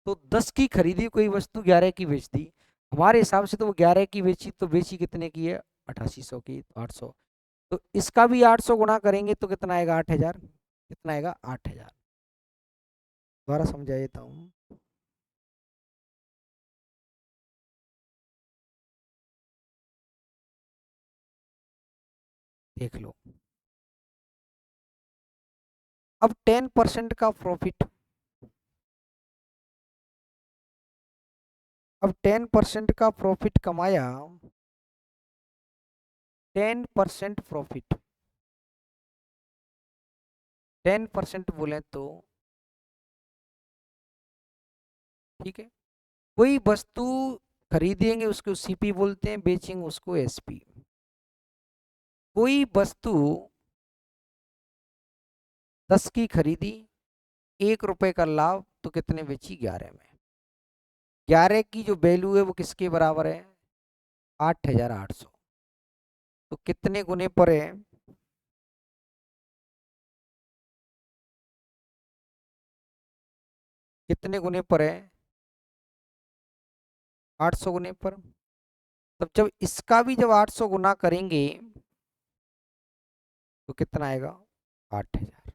तो 10 की खरीदी कोई वस्तु 11 की बेच दी, हमारे हिसाब से तो वो 11 की बेची, तो बेची कितने की है, 8800 की, 800। तो इसका भी 800 गुणा करेंगे तो कितना आएगा, 8000। कितना आएगा, 8000। दोबारा समझा देता हूँ। देख लो, अब 10% का प्रॉफिट, अब 10% का प्रॉफिट कमाया, 10% प्रॉफिट, 10% बोले तो, ठीक है, कोई वस्तु खरीदेंगे उसको सीपी बोलते हैं, बेचेंगे उसको एसपी। कोई वस्तु 10 की खरीदी, 1 रुपए का लाभ, तो कितने बेची, 11 में। 11 की जो वैल्यू है वो किसके बराबर है, 8800। तो कितने गुने पर है, कितने गुने पर है, 800 गुने पर। तब जब इसका भी जब 800 गुना करेंगे तो कितना आएगा, 8000।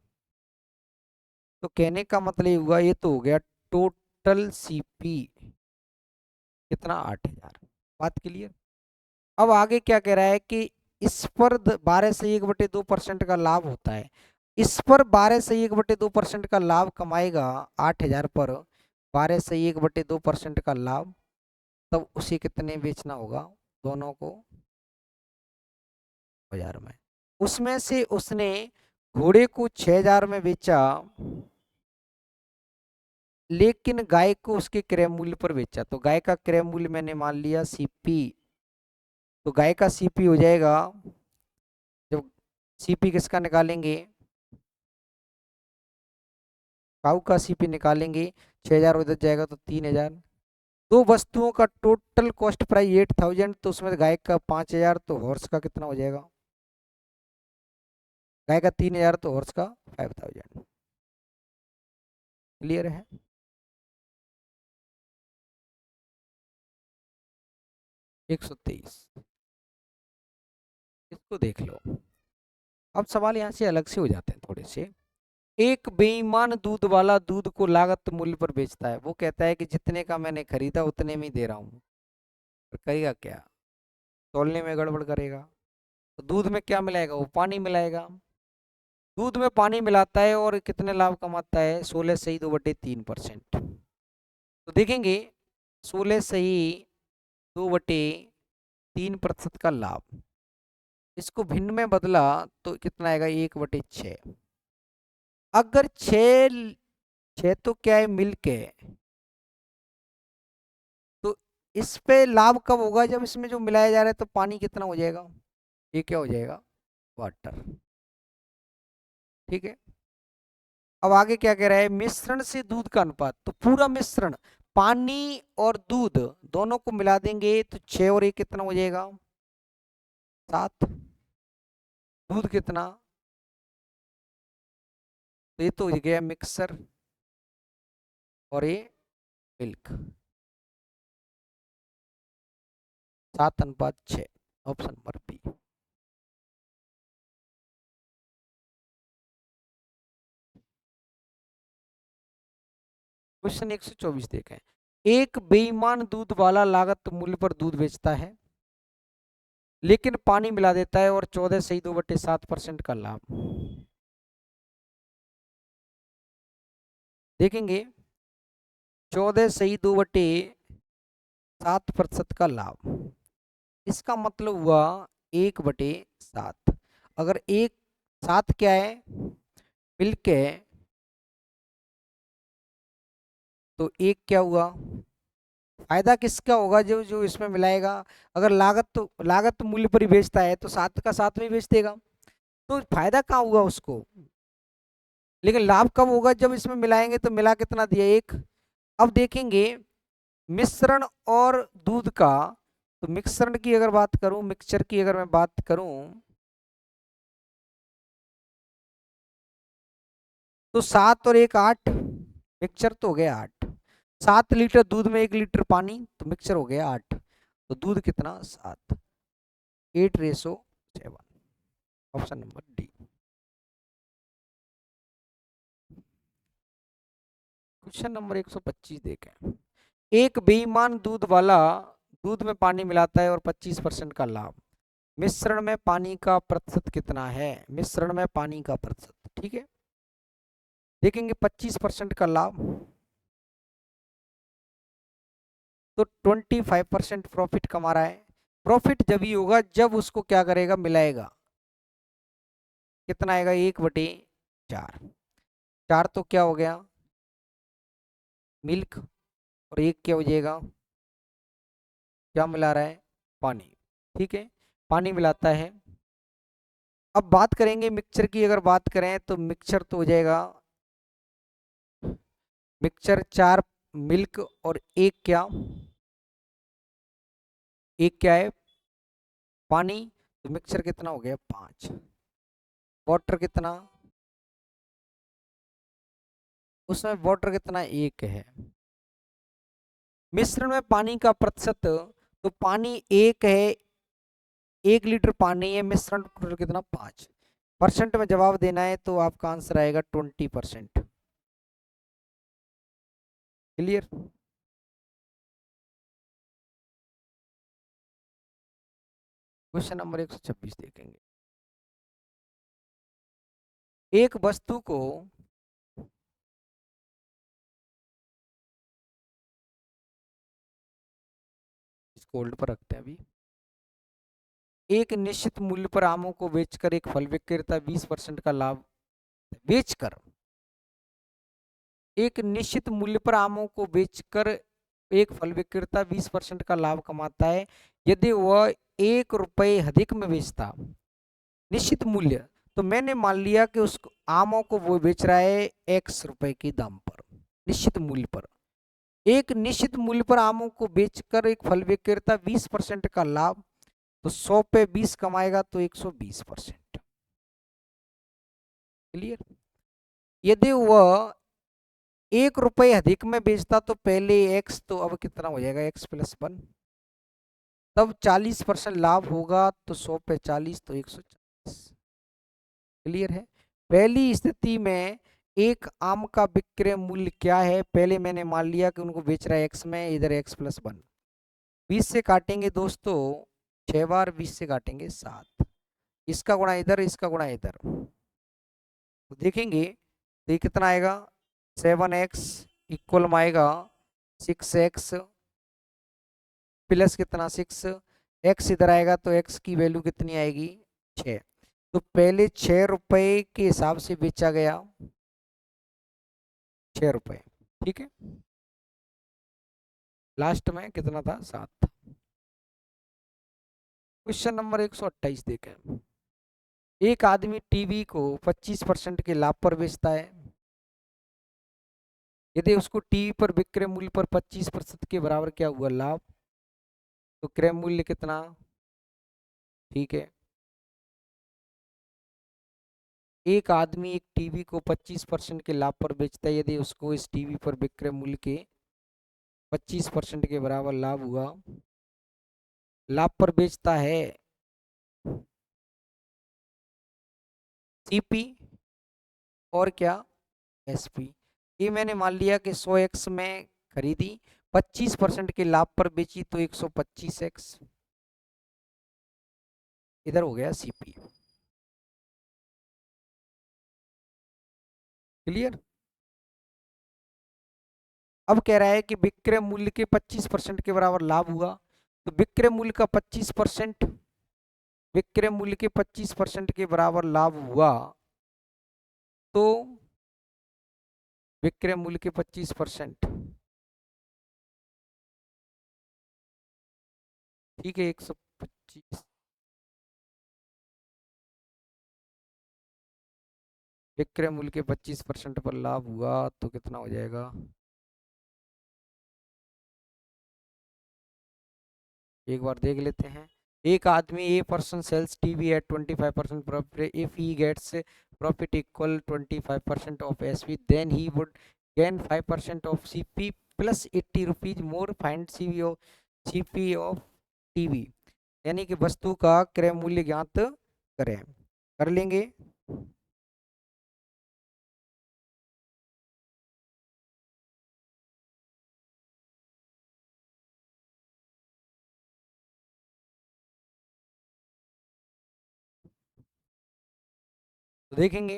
तो कहने का मतलब ये हुआ, ये तो हो गया टोटल सीपी कितना, 8000। बात क्लियर। अब आगे क्या कह रहा है कि इस पर 12/1/2% का लाभ होता है, इस पर 12/1/2% का लाभ कमाएगा 8000 पर, 12/1/2% का लाभ, तब उसे कितने बेचना होगा, दोनों को 1000 में। उसमें से उसने घोड़े को 6000 में बेचा, लेकिन गाय को उसके क्रय मूल्य पर बेचा। तो गाय का क्रय मूल्य मैंने मान लिया सीपी, तो गाय का सीपी हो जाएगा, जब सीपी किसका निकालेंगे, काऊ का सीपी निकालेंगे, 6000 उधर जाएगा तो 3000। दो वस्तुओं का टोटल कॉस्ट प्राइस 8,000, तो उसमें गाय का 5,000, तो हॉर्स का कितना हो जाएगा? गाय का 3,000, तो हॉर्स का 5,000। क्लियर है? एक 123, इसको देख लो। अब सवाल यहाँ से अलग से हो जाते हैं थोड़े से। एक बेईमान दूध वाला दूध को लागत मूल्य पर बेचता है। वो कहता है कि जितने का मैंने खरीदा उतने में ही दे रहा हूँ, पर करेगा क्या? तौलने में गड़बड़ करेगा। तो दूध में क्या मिलाएगा? वो पानी मिलाएगा। दूध में पानी मिलाता है और कितने लाभ कमाता है? 16 सही 2/3%। तो देखेंगे 16 सही 2/3% का लाभ, इसको भिन्न में बदला तो कितना आएगा? 1/6। अगर छह छह तो क्या है? मिल्क है। तो इस पे लाभ कब होगा? जब इसमें जो मिलाया जा रहा है, तो पानी कितना हो जाएगा? ये क्या हो जाएगा? वाटर। ठीक है। अब आगे क्या कह रहा है? मिश्रण से दूध का अनुपात। तो पूरा मिश्रण, पानी और दूध दोनों को मिला देंगे तो 6 और 1 कितना हो जाएगा? 7। दूध कितना? तो ये तो हो गया मिक्सर, और ये milk. 7:6। Option number B. Question 124 देखें। एक बेईमान दूध वाला लागत मूल्य पर दूध बेचता है, लेकिन पानी मिला देता है, और 14 सही 2/7% का लाभ। देखेंगे 14 सही 2/7% का लाभ, इसका मतलब हुआ 1/7। अगर 1/7 क्या है? मिल्क है, तो 1 क्या हुआ? फायदा किसका होगा? जो जो इसमें मिलाएगा। अगर लागत मूल्य पर ही बेचता है, तो 7 का 7 में बेच देगा, तो फायदा कहाँ हुआ उसको? लेकिन लाभ कब होगा? जब इसमें मिलाएंगे। तो मिला कितना दिया? 1। अब देखेंगे मिश्रण और दूध का। तो मिश्रण की अगर बात करूं, मिक्सचर की अगर मैं बात करूं, तो 7 और 1 8। मिक्सचर तो हो गया 8। 7 लीटर दूध में 1 लीटर पानी, तो मिक्सचर हो गया 8। तो दूध कितना? 7। 8:7। Option number D. Question number 125 देखें। एक बेईमान दूध वाला दूध में पानी मिलाता है, और 25% का लाभ। मिश्रण में पानी का प्रतिशत कितना है? मिश्रण में पानी का प्रतिशत। ठीक है। देखेंगे 25% का लाभ, तो 25% प्रॉफिट कमा रहा है। प्रॉफिट जब ही होगा जब उसको क्या करेगा? मिलाएगा। कितना आएगा? 1/4। 4 तो क्या हो गया? मिल्क। और 1 क्या हो जाएगा? क्या मिला रहा है? पानी। ठीक है। पानी मिलाता है। अब बात करेंगे मिक्सचर की। अगर बात करें तो मिक्सचर तो हो जाएगा, मिक्सचर 4 मिल्क और 1 क्या? 1 क्या है? पानी। तो मिक्सचर कितना हो गया? 5। वाटर कितना? उसमें वाटर कितना? 1 है। मिश्रण में पानी का प्रतिशत, तो पानी 1 है, 1 लीटर पानी है, मिश्रण टोटल कितना? 5। परसेंट में जवाब देना है, तो आपका आंसर आएगा 20%। क्लियर? क्वेश्चन नंबर 126 देखेंगे। एक वस्तु को इसको होल्ड पर रखते हैं अभी। एक निश्चित मूल्य पर आमों को बेचकर एक फल विक्रेता 20% का लाभ बेचकर एक निश्चित मूल्य पर आमों को बेचकर एक फल विक्रेता 20% का लाभ कमाता है, यदि वह 1 रुपये अधिक में बेचता। निश्चित मूल्य, तो मैंने मान लिया कि उस आमों को वो बेच रहा है X रुपए के दाम पर, निश्चित मूल्य पर एक निश्चित मूल्य पर आमों को बेचकर एक फल विक्रेता 20% का लाभ, तो 100 पे 20 कमाएगा तो 120%। क्लियर। यदि वह 1 रुपये अधिक में बेचता तो पहले x, तो अब कितना हो जाएगा x प्लस 1, तब 40% लाभ होगा, तो 100 पे 40 तो 140। क्लियर है। पहली स्थिति में एक आम का विक्रय मूल्य क्या है, पहले मैंने मान लिया कि उनको बेच रहा है x में, इधर x प्लस 1, 20 से काटेंगे दोस्तों 6 बार, 20 से काटेंगे 7, इसका गुणा इधर, इसका गुणा इधर, तो देखेंगे तो ये कितना आएगा, 7x इक्वल में आएगा 6x प्लस कितना 6, x इधर आएगा तो x की वैल्यू कितनी आएगी 6। तो पहले 6 रुपए के हिसाब से बेचा गया, 6 रुपए, ठीक है। लास्ट में कितना था 7। क्वेश्चन नंबर 128 देखें। एक आदमी टीवी को 25% के लाभ पर बेचता है। यदि उसको टीवी पर विक्रय मूल्य पर 25% के बराबर क्या हुआ लाभ, तो क्रय मूल्य कितना, ठीक है। एक आदमी एक टीवी को 25% के लाभ पर बेचता है, यदि उसको इस टीवी पर विक्रय मूल्य के 25% के बराबर लाभ हुआ, लाभ पर बेचता है सीपी और क्या एसपी। ये मैंने मान लिया कि 100x में खरीदी, 25% के लाभ पर बेची तो 125x, इधर हो गया सीपी। क्लियर। अब कह रहा है कि विक्रय मूल्य के 25% के बराबर लाभ हुआ, तो विक्रय मूल्य का 25%, विक्रय मूल्य के 25% के बराबर लाभ हुआ, तो विक्रय मूल्य के 25%, ठीक है 125, विक्रय मूल्य के 25% पर लाभ हुआ तो कितना हो जाएगा, एक बार देख लेते हैं। एक आदमी a person sells TV at 25% profit, if he gets profit equal 25% of SP, then he would gain 5% of CP plus 80 rupees more, find CP of TV. यानी कि वस्तु का क्रय मूल्य ज्ञात करें। कर लेंगे। तो देखेंगे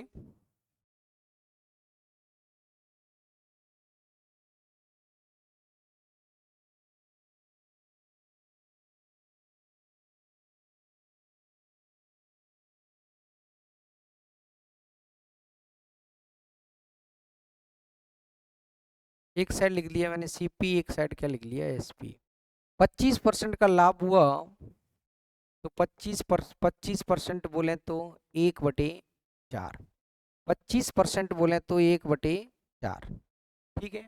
एक साइड लिख लिया मैंने सीपी, एक साइड क्या लिख लिया एसपी। 25% का लाभ हुआ, तो 25% बोले तो 1/4, 25% बोले तो 1/4, ठीक है।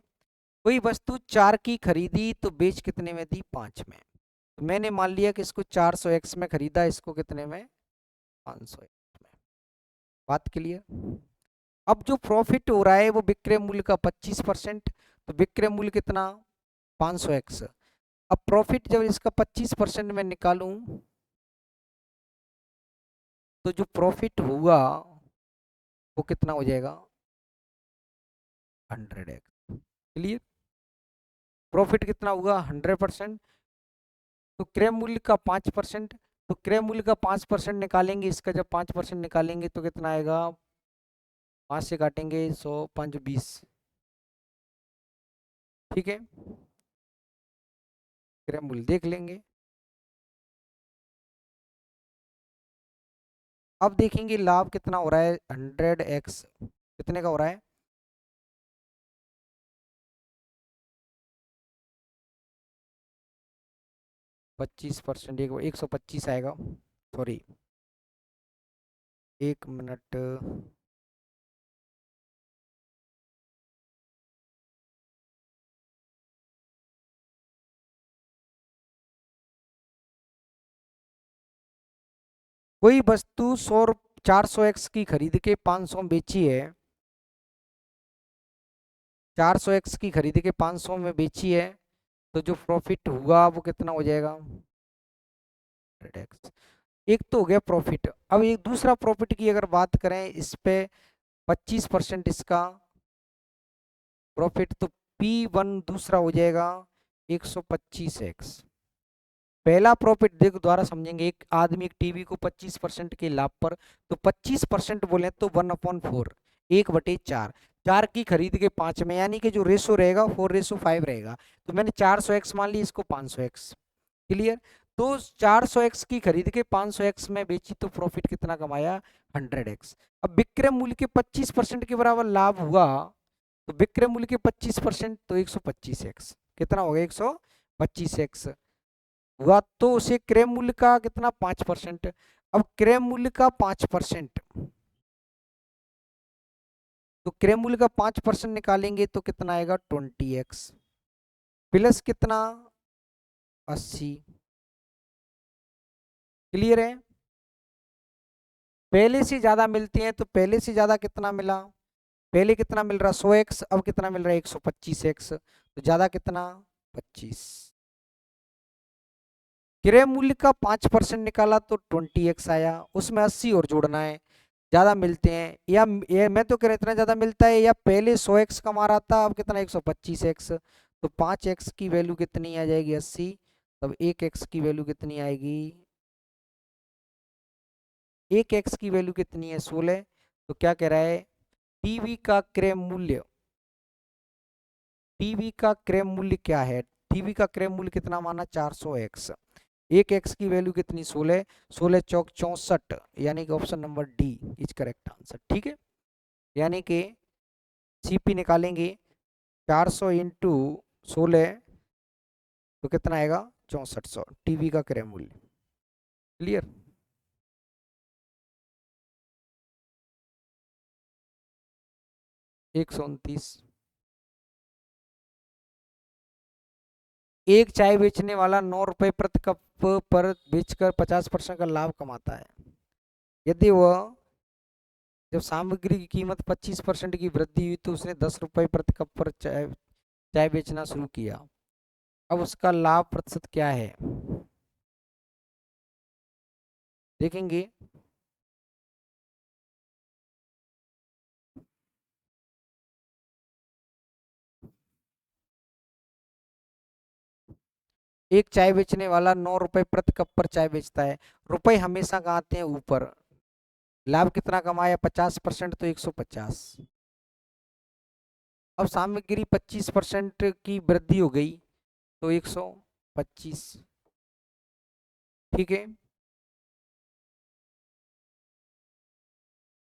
कोई वस्तु 4 की खरीदी तो बेच कितने में दी, 5 में। तो मैंने मान लिया कि इसको 400x में खरीदा, इसको कितने में, 500x में। बात क्लियर। अब जो प्रॉफिट हो रहा है वो विक्रय मूल्य का 25%, तो विक्रय मूल्य कितना 500x। अब प्रॉफिट जब इसका 25% में निकालूं, तो जो प्रॉफिट होगा वो कितना हो जाएगा 100x। क्लियर। प्रॉफिट कितना होगा 100%, तो क्रय मूल्य का 5%, तो क्रय मूल्य का 5% निकालेंगे, इसका जब 5% निकालेंगे तो कितना आएगा, 5 से काटेंगे 100, 5 20, ठीक है। क्रय मूल्य देख लेंगे। अब देखेंगे लाभ कितना हो रहा है, 100x कितने का हो रहा है, 25%, 125 आएगा, सॉरी 1 मिनट। कोई वस्तु 400x की खरीद के 500 में बेची है, 400x की खरीद के 500 में बेची है, तो जो प्रॉफिट हुआ वो कितना हो जाएगा, 100x। एक तो हो गया प्रॉफिट। अब एक दूसरा प्रॉफिट की अगर बात करें, इस पे 25% इसका प्रॉफिट, तो P1 दूसरा हो जाएगा 125x। पहला प्रॉफिट देखो द्वारा समझेंगे, एक आदमी एक टीवी को 25% के लाभ पर, तो 25% बोले तो 1/4, 1/4, 4 की खरीद के 5 में, यानी कि जो रेशो रहेगा 4:5 रहेगा। तो मैंने 400x मान ली, इसको 500x। क्लियर। तो 400x की खरीद के 500x में बेची तो प्रॉफिट कितना कमाया, 100x। अब विक्रय मूल्य के 25% के बराबर लाभ हुआ, तो विक्रय मूल्य के 25% तो 125x, कितना हो गया 125x हुआ, तो उसे क्रय मूल्य का कितना 5%। अब क्रय मूल्य का 5%, तो क्रय मूल्य का 5% निकालेंगे तो कितना आएगा 20x, प्लस कितना 80। क्लियर है। पहले से ज्यादा मिलते हैं, तो पहले से ज्यादा कितना मिला, पहले कितना मिल रहा 100x, अब कितना मिल रहा है 125x, तो ज्यादा कितना 25। क्रय मूल्य का 5% निकाला तो 20x आया, उसमें 80 और जोड़ना है, ज्यादा मिलते हैं, या ये मैं तो कह रहा इतना ज्यादा मिलता है, या पहले 100x कमा रहा था, अब कितना 125x, तो 5x की वैल्यू कितनी आ जाएगी 80, तब 1x की वैल्यू कितनी आएगी, 1x की वैल्यू कितनी है 16। तो क्या कह रहा है, टीवी का क्रय मूल्य, टीवी का क्रय मूल्य क्या है, टीवी का क्रय मूल्य कितना माना 400x, 1x की वैल्यू कितनी 16, 16 चौक 64, यानी कि option number D is correct answer. ठीक है, यानी कि सीपी निकालेंगे 400 इंटू 16, तो कितना आएगा 6400, टीवी का क्रय मूल्य। क्लियर। 129। एक चाय बेचने वाला 9 रुपए प्रति कप पर बेचकर 50% का लाभ कमाता है। यदि वह, जब सामग्री की कीमत 25% की वृद्धि हुई, तो उसने 10 रुपए प्रति कप पर चाय चाय बेचना शुरू किया। अब उसका लाभ प्रतिशत क्या है, देखेंगे। एक चाय बेचने वाला 9 रुपए प्रति कप पर चाय बेचता है, रुपए हमेशा कहाँ आते हैं ऊपर, लाभ कितना कमाया 50%, तो 150। अब सामग्री 25% की वृद्धि हो गई, तो 125। ठीक है,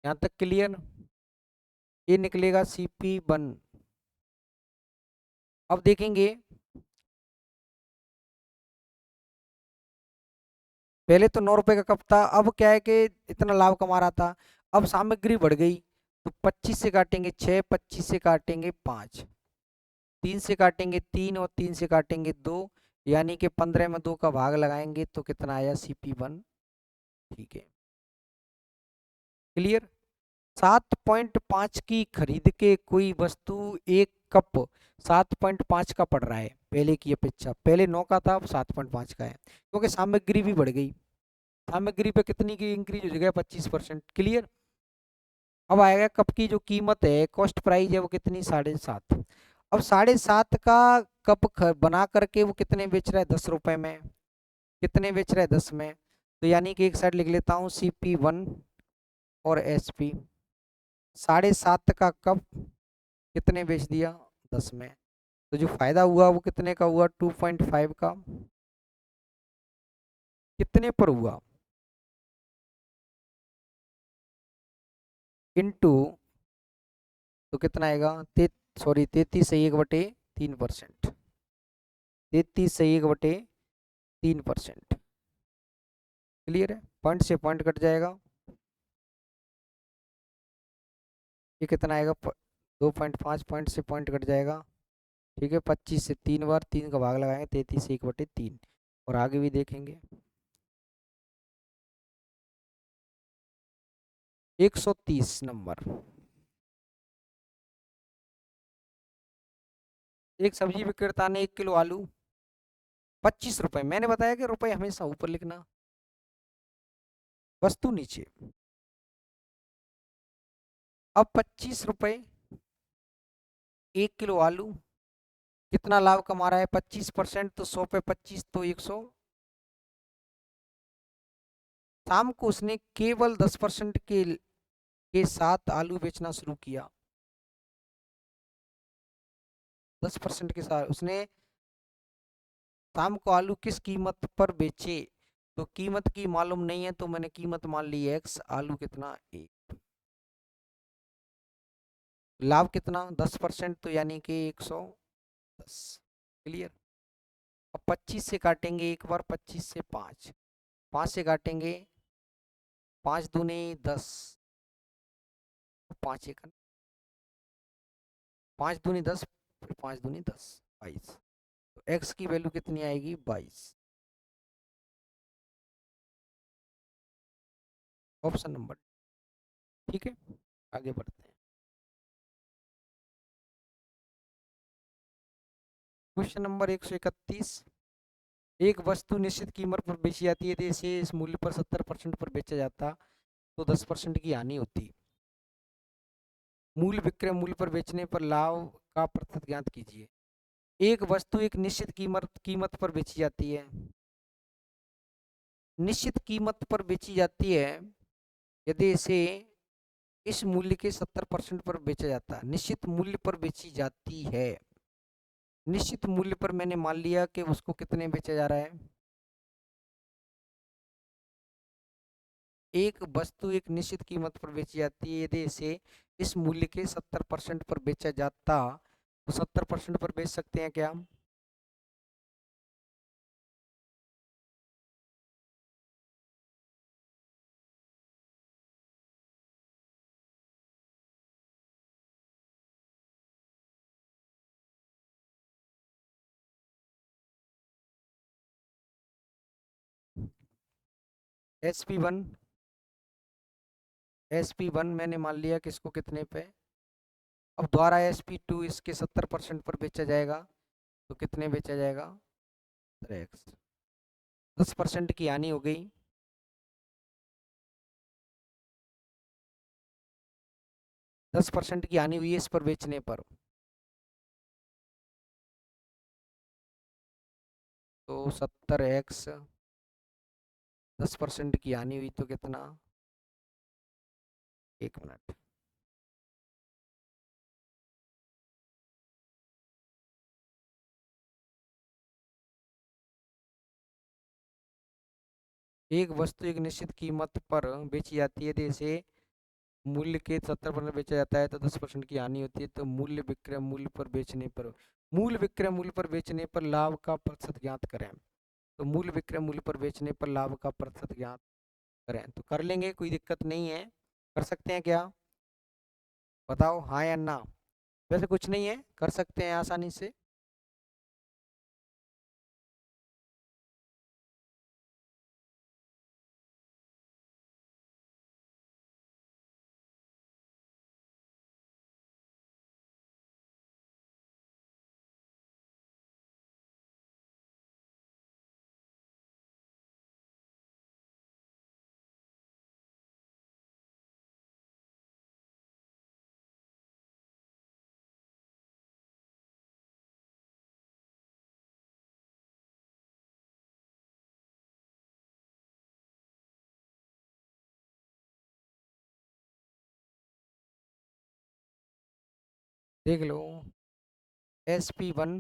यहाँ तक क्लियर। ये निकलेगा CP1। अब देखेंगे, पहले तो 9 रुपए का कप था, अब क्या है कि इतना लाभ कमा रहा था, अब सामग्री बढ़ गई, तो 25 से काटेंगे 6, 25 से काटेंगे 5, 3 से काटेंगे 3, और 3 से काटेंगे 2, यानी कि 15 में 2 का भाग लगाएंगे तो कितना आया CP1। ठीक है, क्लियर। 7.5 की खरीद के कोई वस्तु एक कप 7.5 का पड़ रहा है, पहले की अपेक्षा, पहले 9 का था, अब 7.5 का है, क्योंकि सामग्री भी बढ़ गई, सामग्री पे कितनी की इंक्रीज हो गया 25%। क्लियर। अब आएगा कप की जो कीमत है, कॉस्ट प्राइस है, वो कितनी 7.5। अब 7.5 का कप बना करके वो कितने बेच रहा है 10 रुपए में, कितने बेच रहा है 10 में, तो यानी कि एक साइड लिख लेता हूँ CP1 और SP। 7.5 का कप कितने बेच दिया 10 में, तो जो फायदा हुआ वो कितने का हुआ 2.5 का, कितने पर हुआ इनटू, तो कितना आएगा 33 1/3%, 33 1/3%। क्लियर है, पॉइंट से पॉइंट कट जाएगा, ये कितना आएगा 2.5, पॉइंट से पॉइंट कट जाएगा। ठीक है, 25 से 3 बार 3 का भाग लगाएंगे, 33 1/3, और आगे भी देखेंगे। 130 नंबर। एक सब्जी विक्रेता ने 1 किलो आलू 25 रुपए, मैंने बताया कि रुपए हमेशा ऊपर लिखना, वस्तु नीचे। अब 25 रुपए 1 किलो आलू, कितना लाभ कमा रहा है? 25%, तो 100 पे 25 तो 100। शाम को उसने केवल 10% के साथ आलू बेचना शुरू किया। 10% के साथ उसने शाम को आलू किस कीमत पर बेचे? तो कीमत की मालूम नहीं है, तो मैंने कीमत मान ली x, आलू कितना 1, लाभ कितना 10%, तो यानी कि 110। क्लियर। अब 25 से काटेंगे एक बार, 25 से 5, 5 से काटेंगे, 5 दूनी 10, 5 एक 5 दूनी 10, फिर 5 दूनी 10, 22। तो x की वैल्यू कितनी आएगी? 22। Option number. ठीक है, आगे बढ़ते हैं। Question number 131। एक वस्तु निश्चित कीमत पर बेची जाती है, तो इसे इस मूल्य पर 70% पर बेचा जाता तो 10% की हानि होती। मूल विक्रय मूल्य पर बेचने पर लाभ का प्रतिशत ज्ञात कीजिए। एक वस्तु एक निश्चित कीमत कीमत पर बेची जाती है, निश्चित कीमत पर बेची जाती है, यदि इसे इस मूल्य के 70% पर बेचा जाता है। निश्चित मूल्य पर बेची जाती है, निश्चित मूल्य पर मैंने मान लिया कि उसको कितने बेचा जा रहा है। एक वस्तु एक निश्चित कीमत पर बेची जाती है, यदि इसे इस मूल्य के 70% पर बेचा जाता, तो 70% पर बेच सकते हैं क्या हम? SP1, SP1 मैंने मान लिया कि इसको कितने पे, अब द्वारा SP2 इसके 70% पर बेचा जाएगा, तो कितने बेचा जाएगा? 10% की हानि हो गई। 10% की हानि हुई है इस पर बेचने पर, तो 70x, 10% की हानि हुई तो कितना? 1 मिनट। एक वस्तु एक निश्चित कीमत पर बेची जाती है, जैसे मूल्य के 70% बेचा जाता है, तो 10% की हानि होती है। तो मूल्य विक्रय मूल्य पर बेचने पर, मूल विक्रय मूल्य पर बेचने पर लाभ का प्रतिशत ज्ञात करें। तो मूल विक्रय मूल्य पर बेचने पर लाभ का प्रतिशत ज्ञात करें, तो कर लेंगे, कोई दिक्कत नहीं है। कर सकते हैं क्या? बताओ हाँ या ना। वैसे कुछ नहीं है, कर सकते हैं आसानी से। देख लो, SP1,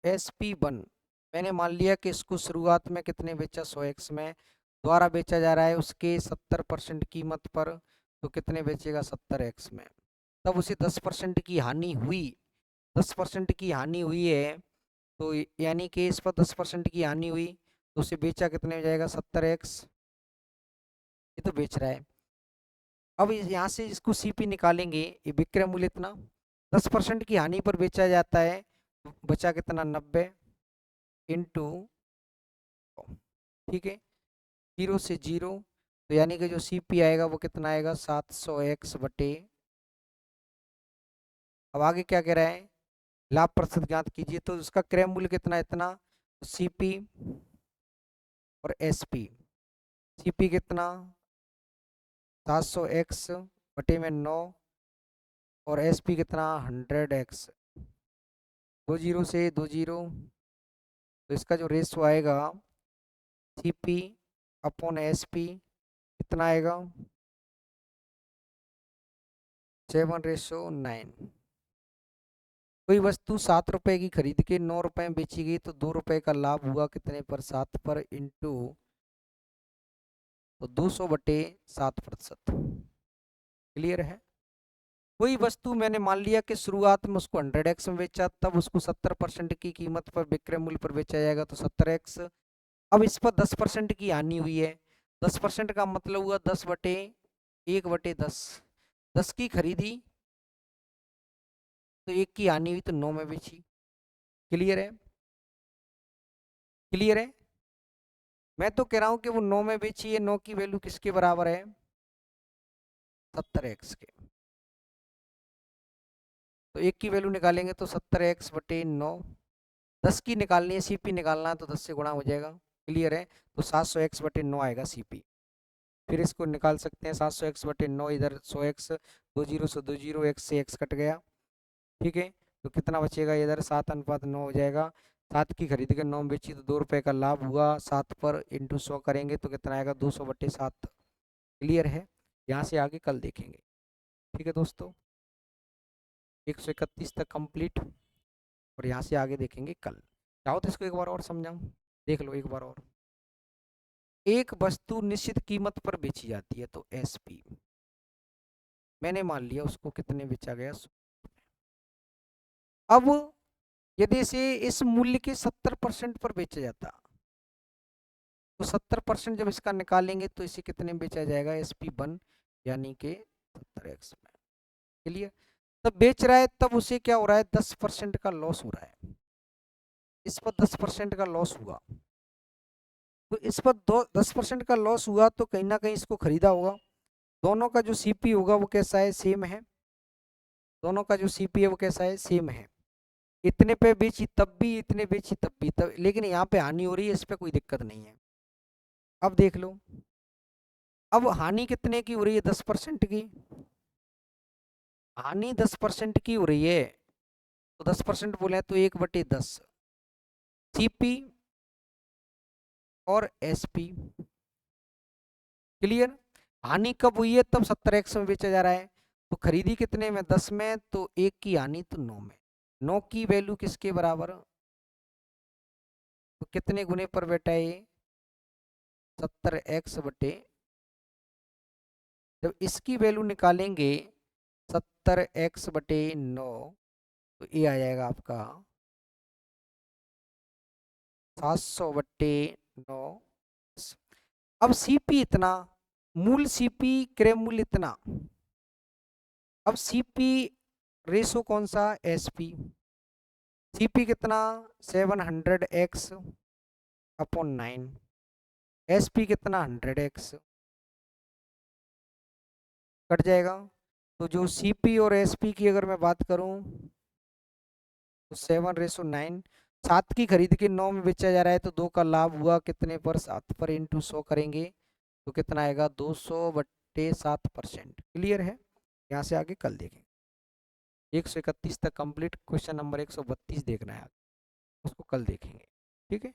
SP1 मैंने मान लिया कि इसको शुरुआत में कितने बेचा? 100x में, द्वारा बेचा जा रहा है उसके 70% कीमत पर, तो कितने बेचेगा? 70x में। तब उसे 10% की हानि हुई, 10% की हानि हुई है, तो यानी कि इस पर 10% की हानि हुई, तो उसे बेचा कितने में जाएगा? 70x, ये तो बेच रहा है। अब यहाँ से इसको CP निकालेंगे, ये विक्रय मूल्य इतना, 10% की हानि पर बेचा जाता है, तो बचा कितना? 90 इंटू ठीक है, 0 से 0, तो यानी कि जो CP आएगा वो कितना आएगा 700x बटे, अब आगे क्या कह रहा है, लाभ प्रतिशत ज्ञात कीजिए, तो उसका क्रय मूल्य कितना है, इतना, CP और SP, CP कितना 700x बटे में 9 और SP कितना 100x, 2 0 से 2 0, तो इसका जो रेशो आएगा CP अपॉन SP कितना आएगा 7:9। कोई वस्तु 7 रुपए की खरीद के 9 रुपए में बेची गई तो 2 रुपए का लाभ हुआ कितने पर, 7 पर, इंटू तो 200 बटे 7%। क्लियर है। कोई वस्तु मैंने मान लिया कि शुरुआत में उसको 100x में बेचा, तब उसको 70% की कीमत पर विक्रय मूल्य पर बेचा जाएगा तो 70x। अब इस पर 10% की हानि हुई है, 10% का मतलब हुआ 10 बटे 1 बटे 10, 10 की खरीदी तो 1 की हानि हुई तो 9 में बेची। क्लियर है, क्लियर है। मैं तो कह रहा हूं कि वो 9 में बेची है, 9 की वैल्यू किसके बराबर है 70x के, तो 1 की वैल्यू निकालेंगे तो 70x बटे 9, 10 की निकालनी है, CP निकालना है तो 10 से गुणा हो जाएगा। क्लियर है, तो 700x बटे 9 आएगा CP। फिर इसको निकाल सकते हैं 700x बटे 9, इधर 100x, 2 0 से 2 0, x से x कट गया। ठीक है, तो कितना बचेगा, इधर 7:9 हो जाएगा। 7 की खरीद के 9 बेची तो 2 रुपए का लाभ हुआ, 7 पर इंटू 100 करेंगे तो कितना आएगा 200 बटे 7। क्लियर है, यहाँ से आगे कल देखेंगे। ठीक है दोस्तों, 131 तक कंप्लीट, और यहाँ से आगे देखेंगे कल। चाहो तो इसको एक बार और समझाऊं, देख लो एक बार और। एक वस्तु निश्चित कीमत पर बेची जाती है तो SP, मैंने मान लिया उसको कितने बेचा गया 100। अब यदि इसे इस मूल्य के 70% पर बेचा जाता तो 70% जब इसका निकालेंगे तो इसे कितने में बेचा जाएगा SP1, यानी कि 70x में। क्लियर, तब बेच रहा है तब उसे क्या हो रहा है 10% का लॉस हो रहा है, इस पर 10% का लॉस हुआ, तो इस पर 10% का लॉस हुआ तो कहीं ना कहीं इसको खरीदा होगा। दोनों का जो CP होगा वो कैसा है, सेम है, दोनों का जो CP है वो कैसा है, सेम है। इतने पे बेची तब भी, इतने बेची तब भी, तब, लेकिन यहाँ पे हानि हो रही है, इस पे कोई दिक्कत नहीं है। अब देख लो, अब हानि कितने की हो रही है 10% की, हानि 10% की हो रही है, तो 10% बोले तो 1/10 CP और SP। क्लियर, हानि कब हुई है, तब 70x में बेचा जा रहा है, तो खरीदी कितने में 10 में, तो 1 की हानि तो 9 में, 9 की वैल्यू किसके बराबर, तो कितने गुने पर बेटा है ये 70x बटे, जब इसकी वैल्यू निकालेंगे 70x बटे 9 तो ये आ जाएगा आपका 700 बटे 9। अब CP इतना, मूल CP क्रय मूल्य इतना, अब CP रेशो कौन सा SP, CP कितना 700x अपॉन 9, SP कितना 100x, कट जाएगा। तो जो CP और SP की अगर मैं बात करूं तो 7:9, 7 की खरीद के 9 में बेचा जा रहा है तो 2 का लाभ हुआ कितने पर, 7 पर, इंटू 100 करेंगे तो कितना आएगा 200 बटे 7%। क्लियर है, यहाँ से आगे कल देखेंगे। 131 तक कंप्लीट, क्वेश्चन नंबर 132 देखना है, उसको कल देखेंगे। ठीक है।